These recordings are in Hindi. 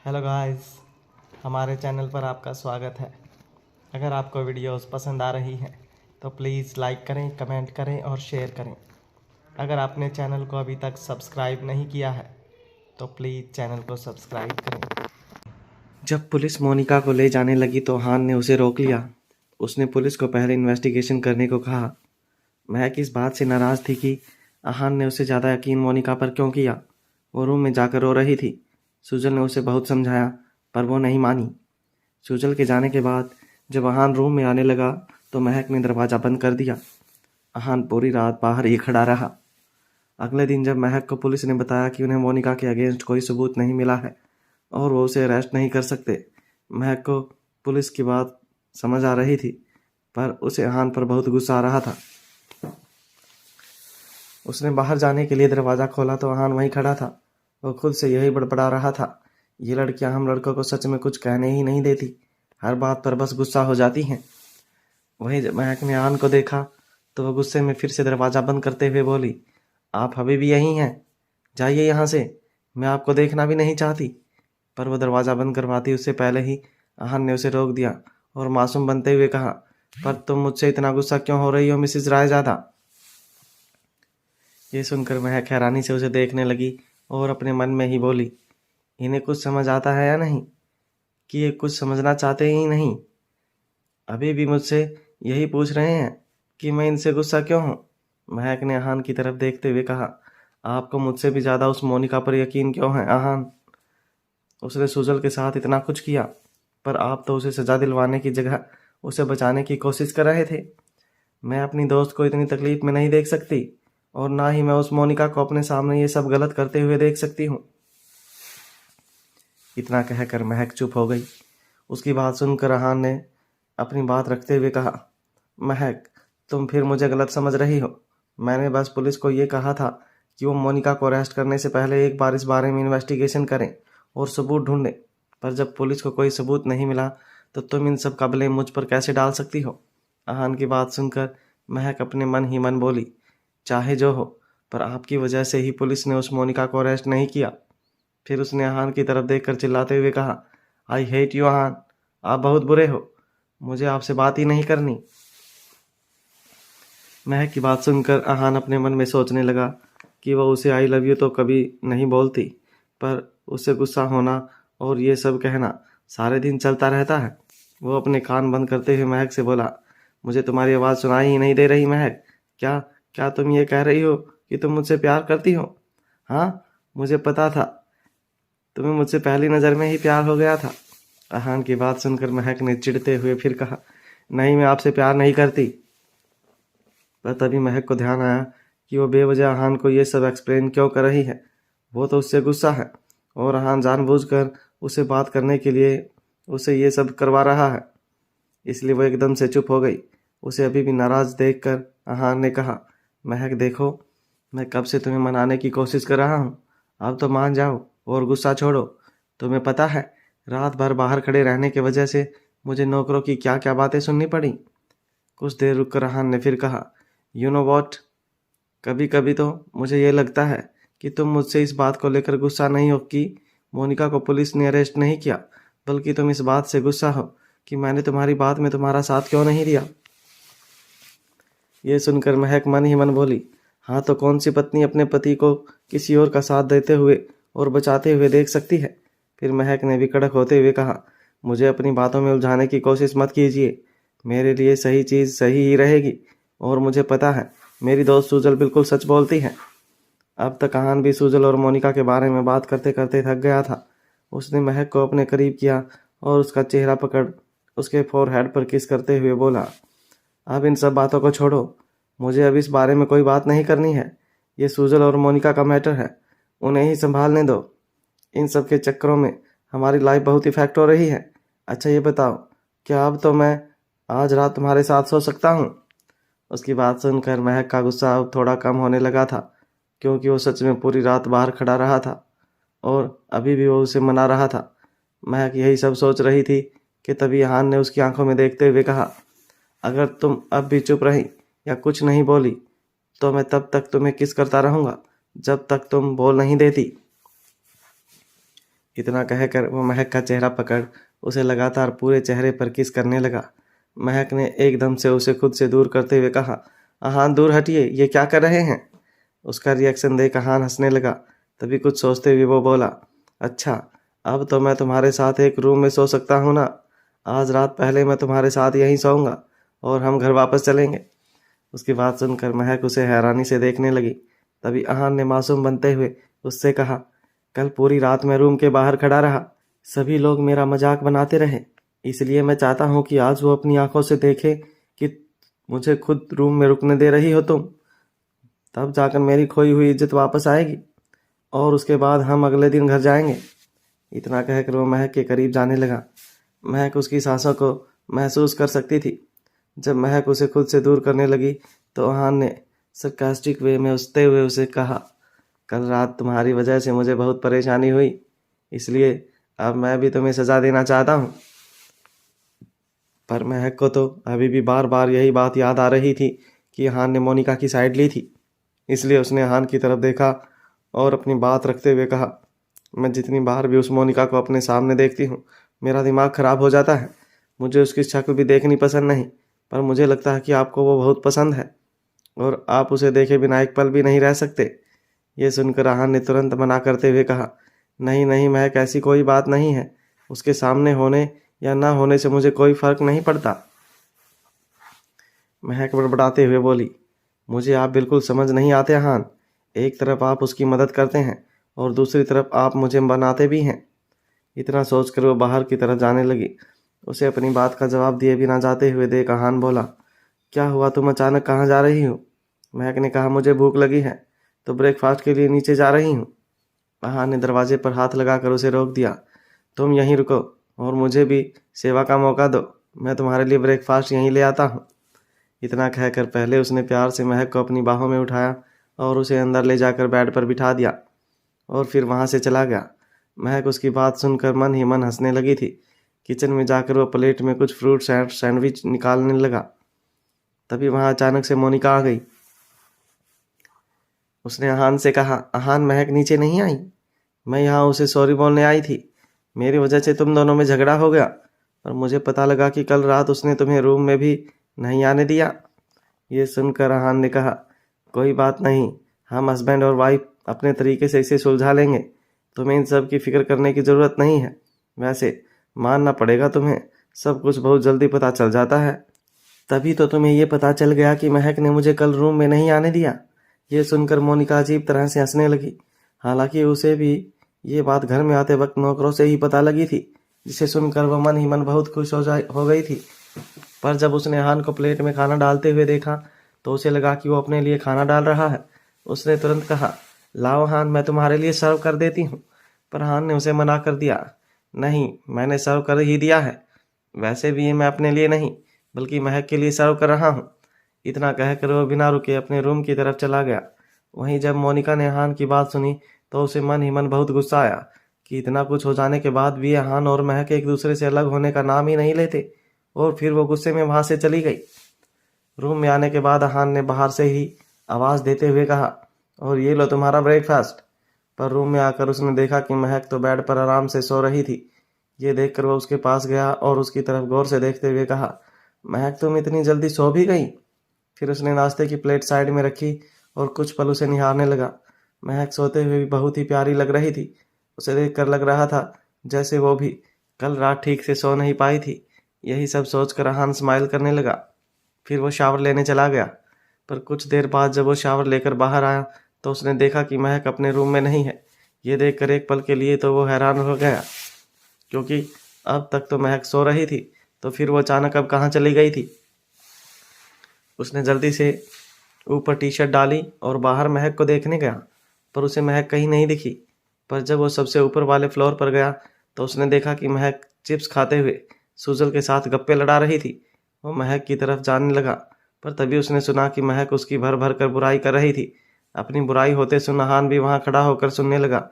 हेलो गाइस, हमारे चैनल पर आपका स्वागत है। अगर आपको वीडियोस पसंद आ रही हैं तो प्लीज़ लाइक करें, कमेंट करें और शेयर करें। अगर आपने चैनल को अभी तक सब्सक्राइब नहीं किया है तो प्लीज़ चैनल को सब्सक्राइब करें। जब पुलिस मोनिका को ले जाने लगी तो हान ने उसे रोक लिया। उसने पुलिस को पहले इन्वेस्टिगेशन करने को कहा। महक इस बात से नाराज़ थी कि अहान ने उससे ज़्यादा यकीन मोनिका पर क्यों किया। वो रूम में जाकर रो रही थी। सुजल ने उसे बहुत समझाया पर वो नहीं मानी। सुजल के जाने के बाद जब अहान रूम में आने लगा तो महक ने दरवाज़ा बंद कर दिया। अहान पूरी रात बाहर ही खड़ा रहा। अगले दिन जब महक को पुलिस ने बताया कि उन्हें मोनिका के अगेंस्ट कोई सबूत नहीं मिला है और वो उसे अरेस्ट नहीं कर सकते, महक को पुलिस की बात समझ आ रही थी पर उसे अहान पर बहुत गुस्सा आ रहा था। उसने बाहर जाने के लिए दरवाज़ा खोला तो अहान वहीं खड़ा था। वो खुद से यही बड़बड़ा रहा था, ये लड़कियां हम लड़कों को सच में कुछ कहने ही नहीं देती, हर बात पर बस गुस्सा हो जाती हैं। वहीं जब महक ने अहान को देखा तो वह गुस्से में फिर से दरवाज़ा बंद करते हुए बोली, आप अभी भी यहीं हैं? जाइए यहाँ से, मैं आपको देखना भी नहीं चाहती। पर वह दरवाज़ा बंद करवाती उससे पहले ही अहान ने उसे रोक दिया और मासूम बनते हुए कहा, पर तुम मुझसे इतना गुस्सा क्यों हो रही हो मिसेज रायज़ादा? ये सुनकर महक हैरानी से उसे देखने लगी और अपने मन में ही बोली, इन्हें कुछ समझ आता है या नहीं कि ये कुछ समझना चाहते ही नहीं? अभी भी मुझसे यही पूछ रहे हैं कि मैं इनसे गुस्सा क्यों हूँ? महक ने अहान की तरफ देखते हुए कहा, आपको मुझसे भी ज़्यादा उस मोनिका पर यकीन क्यों है अहान? उसने सुजल के साथ इतना कुछ किया पर आप तो उसे सज़ा दिलवाने की जगह उसे बचाने की कोशिश कर रहे थे। मैं अपनी दोस्त को इतनी तकलीफ में नहीं देख सकती और ना ही मैं उस मोनिका को अपने सामने ये सब गलत करते हुए देख सकती हूँ। इतना कहकर महक चुप हो गई। उसकी बात सुनकर अहान ने अपनी बात रखते हुए कहा, महक, तुम फिर मुझे गलत समझ रही हो। मैंने बस पुलिस को ये कहा था कि वो मोनिका को अरेस्ट करने से पहले एक बार इस बारे में इन्वेस्टिगेशन करें और सबूत ढूंढें। पर जब पुलिस को कोई सबूत नहीं मिला तो तुम इन सब का ब्लेम मुझ पर कैसे डाल सकती हो? अहान की बात सुनकर महक अपने मन ही मन बोली, चाहे जो हो, पर आपकी वजह से ही पुलिस ने उस मोनिका को अरेस्ट नहीं किया। फिर उसने अहान की तरफ देखकर चिल्लाते हुए कहा, आई हेट यू अहान, आप बहुत बुरे हो, मुझे आपसे बात ही नहीं करनी। महक की बात सुनकर अहान अपने मन में सोचने लगा कि वह उसे आई लव यू तो कभी नहीं बोलती, पर उससे गुस्सा होना और ये सब कहना सारे दिन चलता रहता है। वो अपने कान बंद करते हुए महक से बोला, मुझे तुम्हारी आवाज़ सुनाई ही नहीं दे रही महक। क्या क्या तुम ये कह रही हो कि तुम मुझसे प्यार करती हो? हाँ, मुझे पता था, तुम्हें मुझसे पहली नज़र में ही प्यार हो गया था। अहान की बात सुनकर महक ने चिढ़ते हुए फिर कहा, नहीं, मैं आपसे प्यार नहीं करती। पर तभी महक को ध्यान आया कि वो बेवजह अहान को ये सब एक्सप्लेन क्यों कर रही है। वो तो उससे गुस्सा है और अहान जानबूझकर उसे बात करने के लिए उसे ये सब करवा रहा है। इसलिए वो एकदम से चुप हो गई। उसे अभी भी नाराज़ देखकर अहान ने कहा, महक देखो, मैं कब से तुम्हें मनाने की कोशिश कर रहा हूँ, अब तो मान जाओ और गुस्सा छोड़ो। तुम्हें पता है रात भर बाहर खड़े रहने की वजह से मुझे नौकरों की क्या क्या बातें सुननी पड़ी। कुछ देर रुक कर अहान ने फिर कहा, यू नो वॉट, कभी कभी तो मुझे ये लगता है कि तुम मुझसे इस बात को लेकर गुस्सा नहीं हो कि मोनिका को पुलिस ने अरेस्ट नहीं किया, बल्कि तुम इस बात से गुस्सा हो कि मैंने तुम्हारी बात में तुम्हारा साथ क्यों नहीं दिया। ये सुनकर महक मन ही मन बोली, हाँ तो कौन सी पत्नी अपने पति को किसी और का साथ देते हुए और बचाते हुए देख सकती है। फिर महक ने भी कड़क होते हुए कहा, मुझे अपनी बातों में उलझाने की कोशिश मत कीजिए, मेरे लिए सही चीज़ सही ही रहेगी और मुझे पता है मेरी दोस्त सुजल बिल्कुल सच बोलती है। अब तक अहान भी सुजल और मोनिका के बारे में बात करते करते थक गया था। उसने महक को अपने करीब किया और उसका चेहरा पकड़ उसके फोरहेड पर किस करते हुए बोला, अब इन सब बातों को छोड़ो, मुझे अब इस बारे में कोई बात नहीं करनी है। ये सुजल और मोनिका का मैटर है, उन्हें ही संभालने दो। इन सब के चक्करों में हमारी लाइफ बहुत इफेक्ट हो रही है। अच्छा ये बताओ, क्या अब तो मैं आज रात तुम्हारे साथ सो सकता हूँ? उसकी बात सुनकर महक का गुस्सा अब थोड़ा कम होने लगा था, क्योंकि वो सच में पूरी रात बाहर खड़ा रहा था और अभी भी वो उसे मना रहा था। महक यही सब सोच रही थी कि तभी अहान ने उसकी आंखों में देखते हुए कहा, अगर तुम अब भी चुप रही या कुछ नहीं बोली तो मैं तब तक तुम्हें किस करता रहूँगा जब तक तुम बोल नहीं देती। इतना कहकर वो महक का चेहरा पकड़ उसे लगातार पूरे चेहरे पर किस करने लगा। महक ने एकदम से उसे खुद से दूर करते हुए कहा, अहान दूर हटिए, ये क्या कर रहे हैं। उसका रिएक्शन देख अहान हंसने लगा। तभी कुछ सोचते हुए वो बोला, अच्छा अब तो मैं तुम्हारे साथ एक रूम में सो सकता हूँ ना। आज रात पहले मैं तुम्हारे साथ यहीं सोऊंगा और हम घर वापस चलेंगे। उसकी बात सुनकर महक उसे हैरानी से देखने लगी। तभी अहान ने मासूम बनते हुए उससे कहा, कल पूरी रात मैं रूम के बाहर खड़ा रहा, सभी लोग मेरा मजाक बनाते रहे, इसलिए मैं चाहता हूँ कि आज वो अपनी आंखों से देखे कि मुझे खुद रूम में रुकने दे रही हो तुम। तब जाकर मेरी खोई हुई इज्जत वापस आएगी और उसके बाद हम अगले दिन घर जाएंगे। इतना कहकर वो महक के करीब जाने लगा। महक उसकी सांसों को महसूस कर सकती थी। जब महक उसे खुद से दूर करने लगी तो अहान ने सरकास्टिक वे में हंसते हुए उसे कहा, कल रात तुम्हारी वजह से मुझे बहुत परेशानी हुई, इसलिए अब मैं भी तुम्हें सज़ा देना चाहता हूँ। पर महक को तो अभी भी बार बार यही बात याद आ रही थी कि अहान ने मोनिका की साइड ली थी। इसलिए उसने अहान की तरफ देखा और अपनी बात रखते हुए कहा, मैं जितनी बार भी उस मोनिका को अपने सामने देखती हूँ मेरा दिमाग ख़राब हो जाता है। मुझे उसकी शक्ल भी देखनी पसंद नहीं, पर मुझे लगता है कि आपको वो बहुत पसंद है और आप उसे देखे बिना एक पल भी नहीं रह सकते। ये सुनकर अहान ने तुरंत मना करते हुए कहा, नहीं नहीं महक, ऐसी कोई बात नहीं है, उसके सामने होने या ना होने से मुझे कोई फ़र्क नहीं पड़ता। महक बड़बड़ाते हुए बोली, मुझे आप बिल्कुल समझ नहीं आते अहान। एक तरफ आप उसकी मदद करते हैं और दूसरी तरफ आप मुझे बनाते भी हैं। इतना सोचकर वो बाहर की तरफ जाने लगी। उसे अपनी बात का जवाब दिए बिना जाते हुए देख अहान बोला, क्या हुआ, तुम अचानक कहाँ जा रही हो। महक ने कहा, मुझे भूख लगी है तो ब्रेकफास्ट के लिए नीचे जा रही हूँ। अहान ने दरवाजे पर हाथ लगाकर उसे रोक दिया। तुम यहीं रुको और मुझे भी सेवा का मौका दो, मैं तुम्हारे लिए ब्रेकफास्ट यहीं ले आता हूँ। इतना कहकर पहले उसने प्यार से महक को अपनी बाहों में उठाया और उसे अंदर ले जाकर बेड पर बिठा दिया और फिर वहाँ से चला गया। महक उसकी बात सुनकर मन ही मन हंसने लगी थी। किचन में जाकर वो प्लेट में कुछ फ्रूट सैंडविच निकालने लगा। तभी वहाँ अचानक से मोनिका आ गई। उसने अहान से कहा, अहान महक नीचे नहीं आई, मैं यहाँ उसे सॉरी बोलने आई थी। मेरी वजह से तुम दोनों में झगड़ा हो गया और मुझे पता लगा कि कल रात उसने तुम्हें रूम में भी नहीं आने दिया। ये सुनकर अहान ने कहा, कोई बात नहीं, हम हस्बैंड और वाइफ अपने तरीके से इसे सुलझा लेंगे, तुम्हें इन सब की फिक्र करने की ज़रूरत नहीं है। वैसे मानना पड़ेगा, तुम्हें सब कुछ बहुत जल्दी पता चल जाता है। तभी तो तुम्हें ये पता चल गया कि महक ने मुझे कल रूम में नहीं आने दिया। ये सुनकर मोनिका अजीब तरह से हंसने लगी। हालांकि उसे भी ये बात घर में आते वक्त नौकरों से ही पता लगी थी, जिसे सुनकर वह मन ही मन बहुत खुश हो गई थी। पर जब उसने अहान को प्लेट में खाना डालते हुए देखा तो उसे लगा कि वो अपने लिए खाना डाल रहा है। उसने तुरंत कहा, लाओ अहान, मैं तुम्हारे लिए सर्व कर देती हूँ। पर अहान ने उसे मना कर दिया, नहीं, मैंने सर्व कर ही दिया है। वैसे भी ये मैं अपने लिए नहीं बल्कि महक के लिए सर्व कर रहा हूँ। इतना कहकर वो बिना रुके अपने रूम की तरफ चला गया। वहीं जब मोनिका ने अहान की बात सुनी तो उसे मन ही मन बहुत गुस्सा आया कि इतना कुछ हो जाने के बाद भी अहान और महक एक दूसरे से अलग होने का नाम ही नहीं लेते। और फिर वो गुस्से में वहाँ से चली गई। रूम में आने के बाद अहान ने बाहर से ही आवाज़ देते हुए कहा, और ये लो तुम्हारा ब्रेकफास्ट। पर रूम में आकर उसने देखा कि महक तो बेड पर आराम से सो रही थी। ये देखकर वह उसके पास गया और उसकी तरफ गौर से देखते हुए कहा, महक तुम इतनी जल्दी सो भी गई। फिर उसने नाश्ते की प्लेट साइड में रखी और कुछ पल उसे निहारने लगा। महक सोते हुए भी बहुत ही प्यारी लग रही थी। उसे देखकर लग रहा था जैसे वो भी कल रात ठीक से सो नहीं पाई थी। यही सब सोचकर अहान स्माइल करने लगा। फिर वो शावर लेने चला गया। पर कुछ देर बाद जब वो शावर लेकर बाहर आया तो उसने देखा कि महक अपने रूम में नहीं है। ये देखकर एक पल के लिए तो वो हैरान हो गया, क्योंकि अब तक तो महक सो रही थी, तो फिर वो अचानक अब कहाँ चली गई थी। उसने जल्दी से ऊपर टी शर्ट डाली और बाहर महक को देखने गया, पर उसे महक कहीं नहीं दिखी। पर जब वो सबसे ऊपर वाले फ्लोर पर गया तो उसने देखा कि महक चिप्स खाते हुए सुजल के साथ गप्पे लड़ा रही थी। वो महक की तरफ जाने लगा, पर तभी उसने सुना कि महक उसकी भर भर कर बुराई कर रही थी। अपनी बुराई होते सुन अहान भी वहाँ खड़ा होकर सुनने लगा।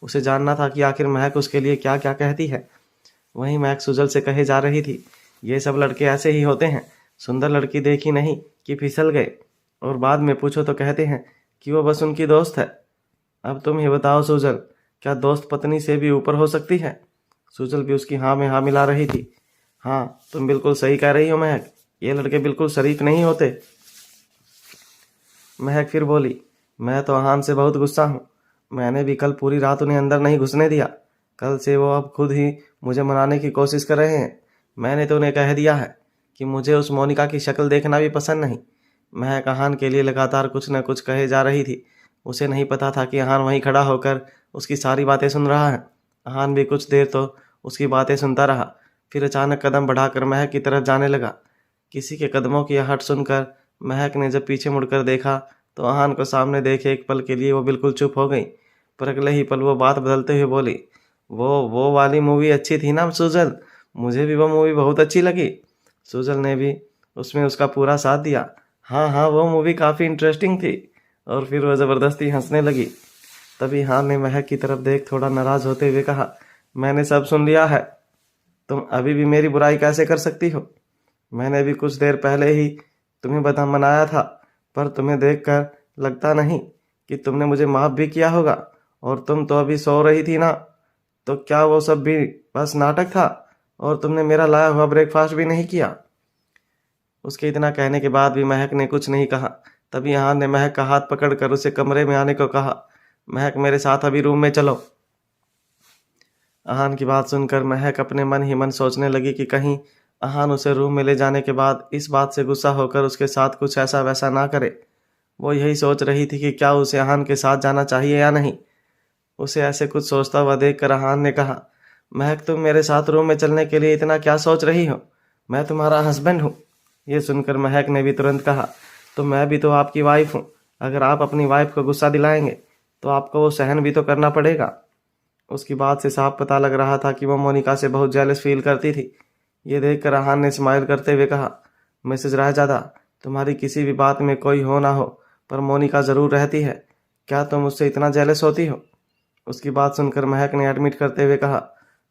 उसे जानना था कि आखिर महक उसके लिए क्या क्या कहती है। वहीं महक सुजल से कहे जा रही थी, ये सब लड़के ऐसे ही होते हैं, सुंदर लड़की देखी नहीं कि फिसल गए, और बाद में पूछो तो कहते हैं कि वो बस उनकी दोस्त है। अब तुम ही बताओ सुजल, क्या दोस्त पत्नी से भी ऊपर हो सकती है? सुजल भी उसकी हाँ में हाँ मिला रही थी। हाँ, तुम बिल्कुल सही कह रही हो महक, ये लड़के बिल्कुल शरीफ नहीं होते। महक फिर बोली, मैं तो आहान से बहुत गुस्सा हूँ। मैंने भी कल पूरी रात उन्हें अंदर नहीं घुसने दिया। कल से वो अब खुद ही मुझे मनाने की कोशिश कर रहे हैं। मैंने तो उन्हें कह दिया है कि मुझे उस मोनिका की शक्ल देखना भी पसंद नहीं। महक आहान के लिए लगातार कुछ न कुछ कहे जा रही थी। उसे नहीं पता था कि आहान वहीं खड़ा होकर उसकी सारी बातें सुन रहा है। आहान भी कुछ देर तो उसकी बातें सुनता रहा, फिर अचानक कदम बढ़ाकर महक की तरफ जाने लगा। किसी के कदमों की आहट सुनकर महक ने जब पीछे मुड़कर देखा तो आहान को सामने देखे एक पल के लिए वो बिल्कुल चुप हो गई। पर अगले ही पल वो बात बदलते हुए बोली, वो वाली मूवी अच्छी थी ना सुजल, मुझे भी वो मूवी बहुत अच्छी लगी। सुजल ने भी उसमें उसका पूरा साथ दिया। हाँ हाँ, वो मूवी काफ़ी इंटरेस्टिंग थी। और फिर वह ज़बरदस्ती हंसने लगी। तभी हान ने महक की तरफ देख थोड़ा नाराज़ होते हुए कहा, मैंने सब सुन लिया है। तुम अभी भी मेरी बुराई कैसे कर सकती हो? मैंने भी कुछ देर पहले ही तुम्हें बता मनाया था, पर तुम्हें देखकर लगता नहीं कि तुमने मुझे माफ़ भी किया होगा। और तुम तो अभी सो रही थी ना, तो क्या वो सब भी बस नाटक था? और तुमने मेरा लाया हुआ ब्रेकफास्ट भी नहीं किया। उसके इतना कहने के बाद भी महक ने कुछ नहीं कहा। तभी हान ने महक का हाथ पकड़कर उसे कमरे में आने को कहा। महक, मेरे साथ अभी रूम में चलो। आहान की बात सुनकर महक अपने मन ही मन सोचने लगी कि कहीं आहान उसे रूम में ले जाने के बाद इस बात से गुस्सा होकर उसके साथ कुछ ऐसा वैसा ना करे। वो यही सोच रही थी कि क्या उसे आहान के साथ जाना चाहिए या नहीं। उसे ऐसे कुछ सोचता हुआ देखकर आहान ने कहा, महक, तुम मेरे साथ रूम में चलने के लिए इतना क्या सोच रही हो? मैं तुम्हारा हस्बैंड हूँ। ये सुनकर महक ने भी तुरंत कहा, तो मैं भी तो आपकी वाइफ हूँ। अगर आप अपनी वाइफ को गुस्सा दिलाएंगे तो आपको वो सहन भी तो करना पड़ेगा। उसकी बात से साफ पता लग रहा था कि वो मोनिका से बहुत जेलस फील करती थी। ये देखकर आहान ने स्माइल करते हुए कहा, मिसेज रायजादा, तुम्हारी किसी भी बात में कोई हो ना हो, पर मोनिका ज़रूर रहती है। क्या तुम उससे इतना जेलस होती हो? उसकी बात सुनकर महक ने एडमिट करते हुए कहा,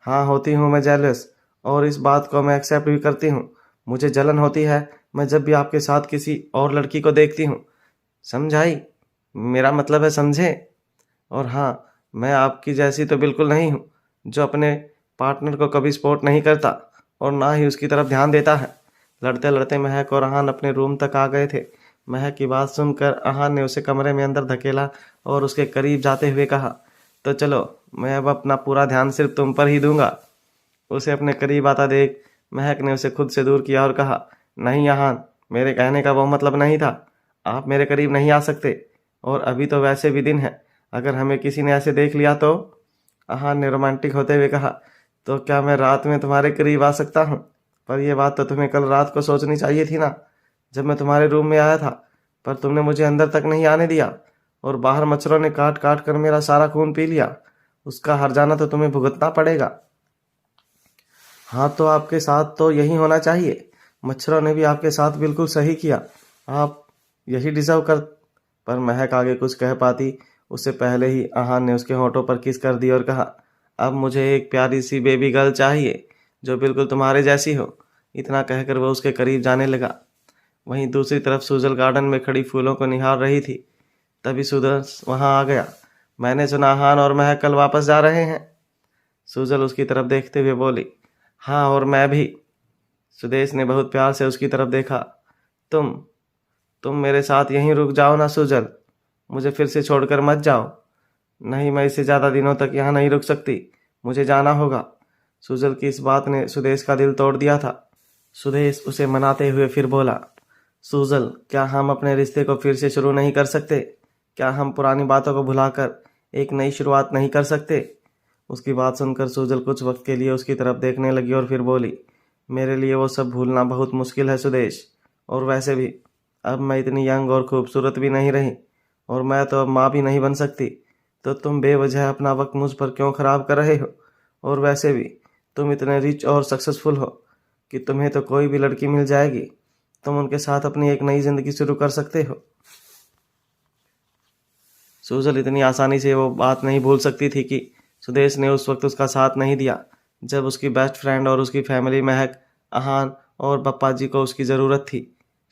हाँ, होती हूँ मैं जेलस, और इस बात को मैं एक्सेप्ट भी करती हूँ। मुझे जलन होती है मैं जब भी आपके साथ किसी और लड़की को देखती हूँ। समझाई? मेरा मतलब है समझे। और हाँ, मैं आपकी जैसी तो बिल्कुल नहीं हूँ, जो अपने पार्टनर को कभी सपोर्ट नहीं करता और ना ही उसकी तरफ ध्यान देता है। लड़ते लड़ते महक और आहान अपने रूम तक आ गए थे। महक की बात सुनकर आहान ने उसे कमरे में अंदर धकेला और उसके करीब जाते हुए कहा, तो चलो, मैं अब अपना पूरा ध्यान सिर्फ तुम पर ही दूंगा। उसे अपने करीब आता देख महक ने उसे खुद से दूर किया और कहा, नहीं आहान, मेरे कहने का वो मतलब नहीं था। आप मेरे करीब नहीं आ सकते, और अभी तो वैसे भी दिन है। अगर हमें किसी ने ऐसे देख लिया तो? आहान ने रोमांटिक होते हुए कहा, तो क्या मैं रात में तुम्हारे करीब आ सकता हूँ? पर यह बात तो तुम्हें कल रात को सोचनी चाहिए थी ना, जब मैं तुम्हारे रूम में आया था। पर तुमने मुझे अंदर तक नहीं आने दिया, और बाहर मच्छरों ने काट काट कर मेरा सारा खून पी लिया। उसका हर्जाना तो तुम्हें भुगतना पड़ेगा। हाँ, तो आपके साथ तो यही होना चाहिए। मच्छरों ने भी आपके साथ बिल्कुल सही किया। आप यही डिजर्व कर। पर महक आगे कुछ कह पाती उससे पहले ही आहान ने उसके होठों पर किस कर दी और कहा, अब मुझे एक प्यारी सी बेबी गर्ल चाहिए जो बिल्कुल तुम्हारे जैसी हो। इतना कहकर वह उसके करीब जाने लगा। वहीं दूसरी तरफ सुजल गार्डन में खड़ी फूलों को निहार रही थी। तभी सुदेश वहां आ गया। मैंने सुना आहान और महक कल वापस जा रहे हैं। सुजल उसकी तरफ देखते हुए बोली, हाँ, और मैं भी। सुदेश ने बहुत प्यार से उसकी तरफ देखा। तुम मेरे साथ यहीं रुक जाओ ना सुजल, मुझे फिर से छोड़कर मत जाओ। नहीं, मैं इससे ज़्यादा दिनों तक यहाँ नहीं रुक सकती, मुझे जाना होगा। सुजल की इस बात ने सुदेश का दिल तोड़ दिया था। सुदेश उसे मनाते हुए फिर बोला, सुजल, क्या हम अपने रिश्ते को फिर से शुरू नहीं कर सकते? क्या हम पुरानी बातों को भुलाकर एक नई शुरुआत नहीं कर सकते? उसकी बात सुनकर सुजल कुछ वक्त के लिए उसकी तरफ देखने लगी और फिर बोली, मेरे लिए वो सब भूलना बहुत मुश्किल है सुदेश। और वैसे भी अब मैं इतनी यंग और खूबसूरत भी नहीं रही, और मैं तो अब माँ भी नहीं बन सकती। तो तुम बेवजह अपना वक्त मुझ पर क्यों ख़राब कर रहे हो? और वैसे भी तुम इतने रिच और सक्सेसफुल हो कि तुम्हें तो कोई भी लड़की मिल जाएगी। तुम उनके साथ अपनी एक नई ज़िंदगी शुरू कर सकते हो। सुजल इतनी आसानी से वो बात नहीं भूल सकती थी कि सुदेश ने उस वक्त उसका साथ नहीं दिया, जब उसकी बेस्ट फ्रेंड और उसकी फैमिली महक, आहान और पप्पा जी को उसकी ज़रूरत थी।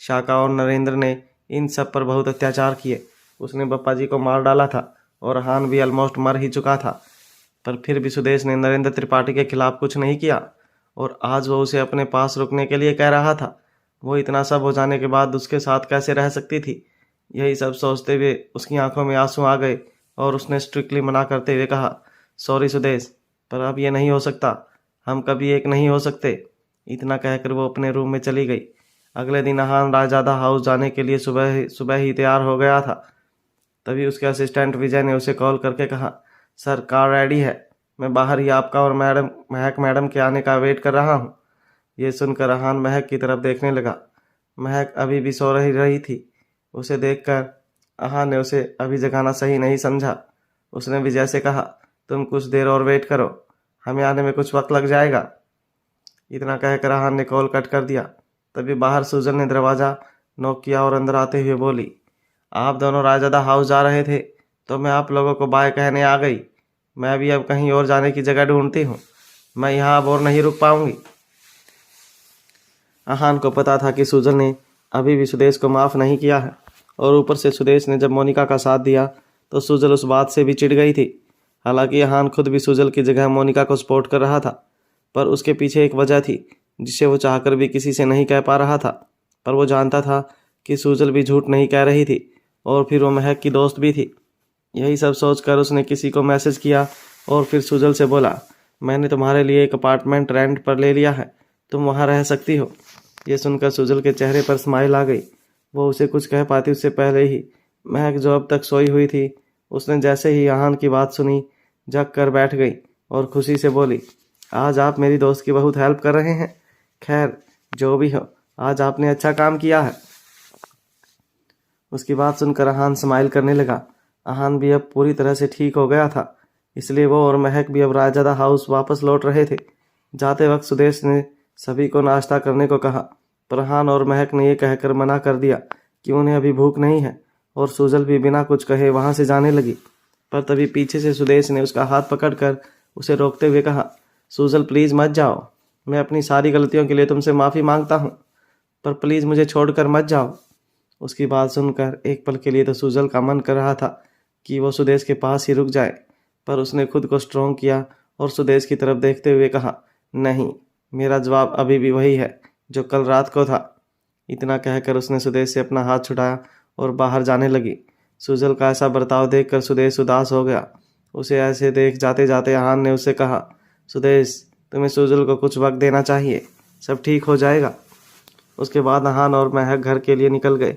शाका और नरेंद्र ने इन सब पर बहुत अत्याचार किए। उसने पप्पा जी को मार डाला था और आहान भी ऑलमोस्ट मर ही चुका था। पर फिर भी सुदेश ने नरेंद्र त्रिपाठी के खिलाफ कुछ नहीं किया और आज वो उसे अपने पास रुकने के लिए कह रहा था। वो इतना सब हो जाने के बाद उसके साथ कैसे रह सकती थी। यही सब सोचते हुए उसकी आंखों में आंसू आ गए और उसने स्ट्रिक्टली मना करते हुए कहा, सॉरी सुदेश, पर अब ये नहीं हो सकता, हम कभी एक नहीं हो सकते। इतना कहकर वो अपने रूम में चली गई। अगले दिन अहान रायजादा हाउस जाने के लिए सुबह ही तैयार हो गया था। तभी उसके असिस्टेंट विजय ने उसे कॉल करके कहा, सर कार रेडी है, मैं बाहर ही आपका और महक मैडम के आने का वेट कर रहा हूँ। ये सुनकर अहान महक की तरफ देखने लगा। महक अभी भी सो रही थी। उसे देखकर अहान ने उसे अभी जगाना सही नहीं समझा। उसने विजय से कहा, तुम कुछ देर और वेट करो, हमें आने में कुछ वक्त लग जाएगा। इतना कहकर अहान ने कॉल कट कर दिया। तभी बाहर सुजन ने दरवाज़ा नॉक किया और अंदर आते हुए बोली, आप दोनों रायजादा हाउस जा रहे थे तो मैं आप लोगों को बाय कहने आ गई। मैं भी अब कहीं और जाने की जगह ढूंढती हूँ, मैं यहाँ अब और नहीं रुक पाऊंगी। अहान को पता था कि सुजन ने अभी भी सुदेश को माफ़ नहीं किया है और ऊपर से सुदेश ने जब मोनिका का साथ दिया तो सुजल उस बात से भी चिढ़ गई थी। हालांकि अहान खुद भी सुजल की जगह मोनिका को सपोर्ट कर रहा था, पर उसके पीछे एक वजह थी जिसे वो चाहकर भी किसी से नहीं कह पा रहा था। पर वो जानता था कि सुजल भी झूठ नहीं कह रही थी और फिर वो महक की दोस्त भी थी। यही सब सोचकर उसने किसी को मैसेज किया और फिर सुजल से बोला, मैंने तुम्हारे लिए एक अपार्टमेंट रेंट पर ले लिया है, तुम वहाँ रह सकती हो। ये सुनकर सुजल के चेहरे पर स्माइल आ गई। वो उसे कुछ कह पाती उससे पहले ही महक, जो अब तक सोई हुई थी, उसने जैसे ही अहान की बात सुनी जग कर बैठ गई और खुशी से बोली, आज आप मेरी दोस्त की बहुत हेल्प कर रहे हैं। खैर जो भी हो, आज आपने अच्छा काम किया है। उसकी बात सुनकर अहान स्माइल करने लगा। अहान भी अब पूरी तरह से ठीक हो गया था, इसलिए वो और महक भी अब रायजादा हाउस वापस लौट रहे थे। जाते वक्त सुदेश ने सभी को नाश्ता करने को कहा, पर अहान और महक ने यह कहकर मना कर दिया कि उन्हें अभी भूख नहीं है और सुजल भी बिना कुछ कहे वहां से जाने लगी। पर तभी पीछे से सुदेश ने उसका हाथ पकड़कर उसे रोकते हुए कहा, सुजल प्लीज़ मत जाओ, मैं अपनी सारी गलतियों के लिए तुमसे माफ़ी मांगता हूँ, पर प्लीज़ मुझे छोड़कर मत जाओ। उसकी बात सुनकर एक पल के लिए तो सुजल का मन कर रहा था कि वो सुदेश के पास ही रुक जाए, पर उसने खुद को स्ट्रॉन्ग किया और सुदेश की तरफ देखते हुए कहा, नहीं, मेरा जवाब अभी भी वही है जो कल रात को था। इतना कहकर उसने सुदेश से अपना हाथ छुड़ाया और बाहर जाने लगी। सुजल का ऐसा बर्ताव देखकर सुदेश उदास हो गया। उसे ऐसे देख जाते जाते अहान ने उससे कहा, सुदेश, तुम्हें सुजल को कुछ वक्त देना चाहिए, सब ठीक हो जाएगा। उसके बाद अहान और महक घर के लिए निकल गए,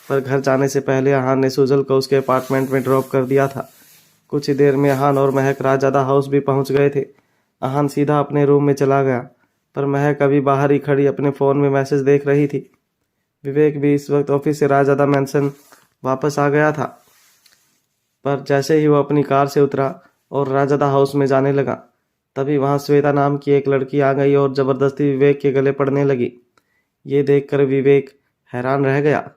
पर घर जाने से पहले अहान ने सुजल को उसके अपार्टमेंट में ड्रॉप कर दिया था। कुछ ही देर में अहान और महक रायजादा हाउस भी पहुंच गए थे। अहान सीधा अपने रूम में चला गया, पर महक अभी बाहर ही खड़ी अपने फ़ोन में मैसेज देख रही थी। विवेक भी इस वक्त ऑफिस से रायजादा मैंसन वापस आ गया था, पर जैसे ही वो अपनी कार से उतरा और रायजादा हाउस में जाने लगा, तभी वहाँ श्वेता नाम की एक लड़की आ गई और ज़बरदस्ती विवेक के गले पड़ने लगी। ये देखकर विवेक हैरान रह गया।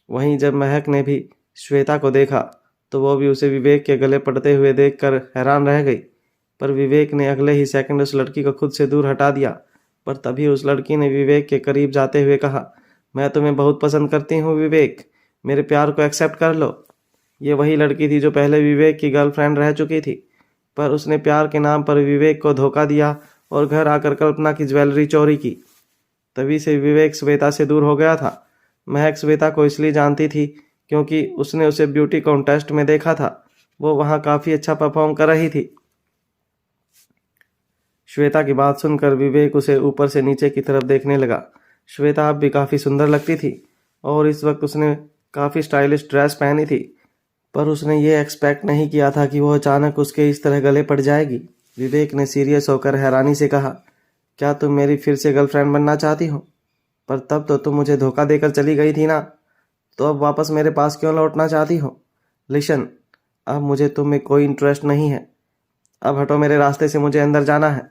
वहीं जब महक ने भी श्वेता को देखा तो वो भी उसे विवेक के गले पड़ते हुए देखकर हैरान रह गई, पर विवेक ने अगले ही सेकंड उस लड़की को खुद से दूर हटा दिया। पर तभी उस लड़की ने विवेक के करीब जाते हुए कहा, मैं तुम्हें बहुत पसंद करती हूँ विवेक, मेरे प्यार को एक्सेप्ट कर लो। ये वही लड़की थी जो पहले विवेक की गर्लफ्रेंड रह चुकी थी, पर उसने प्यार के नाम पर विवेक को धोखा दिया और घर आकर कल्पना की ज्वेलरी चोरी की। तभी से विवेक श्वेता से दूर हो गया था। महक श्वेता को इसलिए जानती थी क्योंकि उसने उसे ब्यूटी कॉन्टेस्ट में देखा था, वो वहाँ काफ़ी अच्छा परफॉर्म कर रही थी। श्वेता की बात सुनकर विवेक उसे ऊपर से नीचे की तरफ देखने लगा। श्वेता अब भी काफ़ी सुंदर लगती थी और इस वक्त उसने काफ़ी स्टाइलिश ड्रेस पहनी थी, पर उसने ये एक्सपेक्ट नहीं किया था कि वो अचानक उसके इस तरह गले पड़ जाएगी। विवेक ने सीरियस होकर हैरानी से कहा, क्या तुम मेरी फिर से गर्लफ्रेंड बनना चाहती हो? पर तब तो तुम मुझे धोखा देकर चली गई थी ना, तो अब वापस मेरे पास क्यों लौटना चाहती हो? लिशन, अब मुझे तुम में कोई इंटरेस्ट नहीं है, अब हटो मेरे रास्ते से, मुझे अंदर जाना है।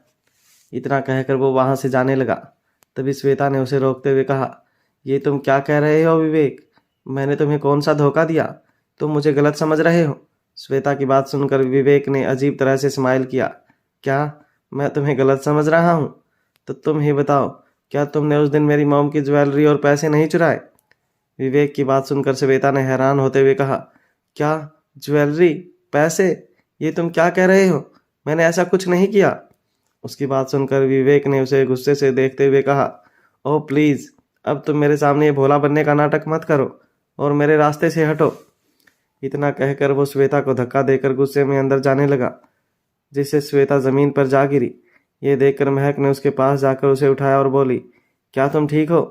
इतना कहकर वो वहाँ से जाने लगा। तभी श्वेता ने उसे रोकते हुए कहा, ये तुम क्या कह रहे हो विवेक, मैंने तुम्हें कौन सा धोखा दिया, तुम मुझे गलत समझ रहे हो? श्वेता की बात सुनकर विवेक ने अजीब तरह से स्माइल किया। क्या मैं तुम्हें गलत समझ रहा हूँ? तो तुम ही बताओ, क्या तुमने उस दिन मेरी मॉम की ज्वेलरी और पैसे नहीं चुराए? विवेक की बात सुनकर श्वेता ने हैरान होते हुए कहा, क्या ज्वेलरी, पैसे, ये तुम क्या कह रहे हो? मैंने ऐसा कुछ नहीं किया। उसकी बात सुनकर विवेक ने उसे गुस्से से देखते हुए कहा, ओह प्लीज़, अब तुम मेरे सामने ये भोला बनने का नाटक मत करो और मेरे रास्ते से हटो। इतना कहकर वो श्वेता को धक्का देकर गुस्से में अंदर जाने लगा, जिससे श्वेता ज़मीन पर जा गिरी। ये देखकर महक ने उसके पास जाकर उसे उठाया और बोली, क्या तुम ठीक हो?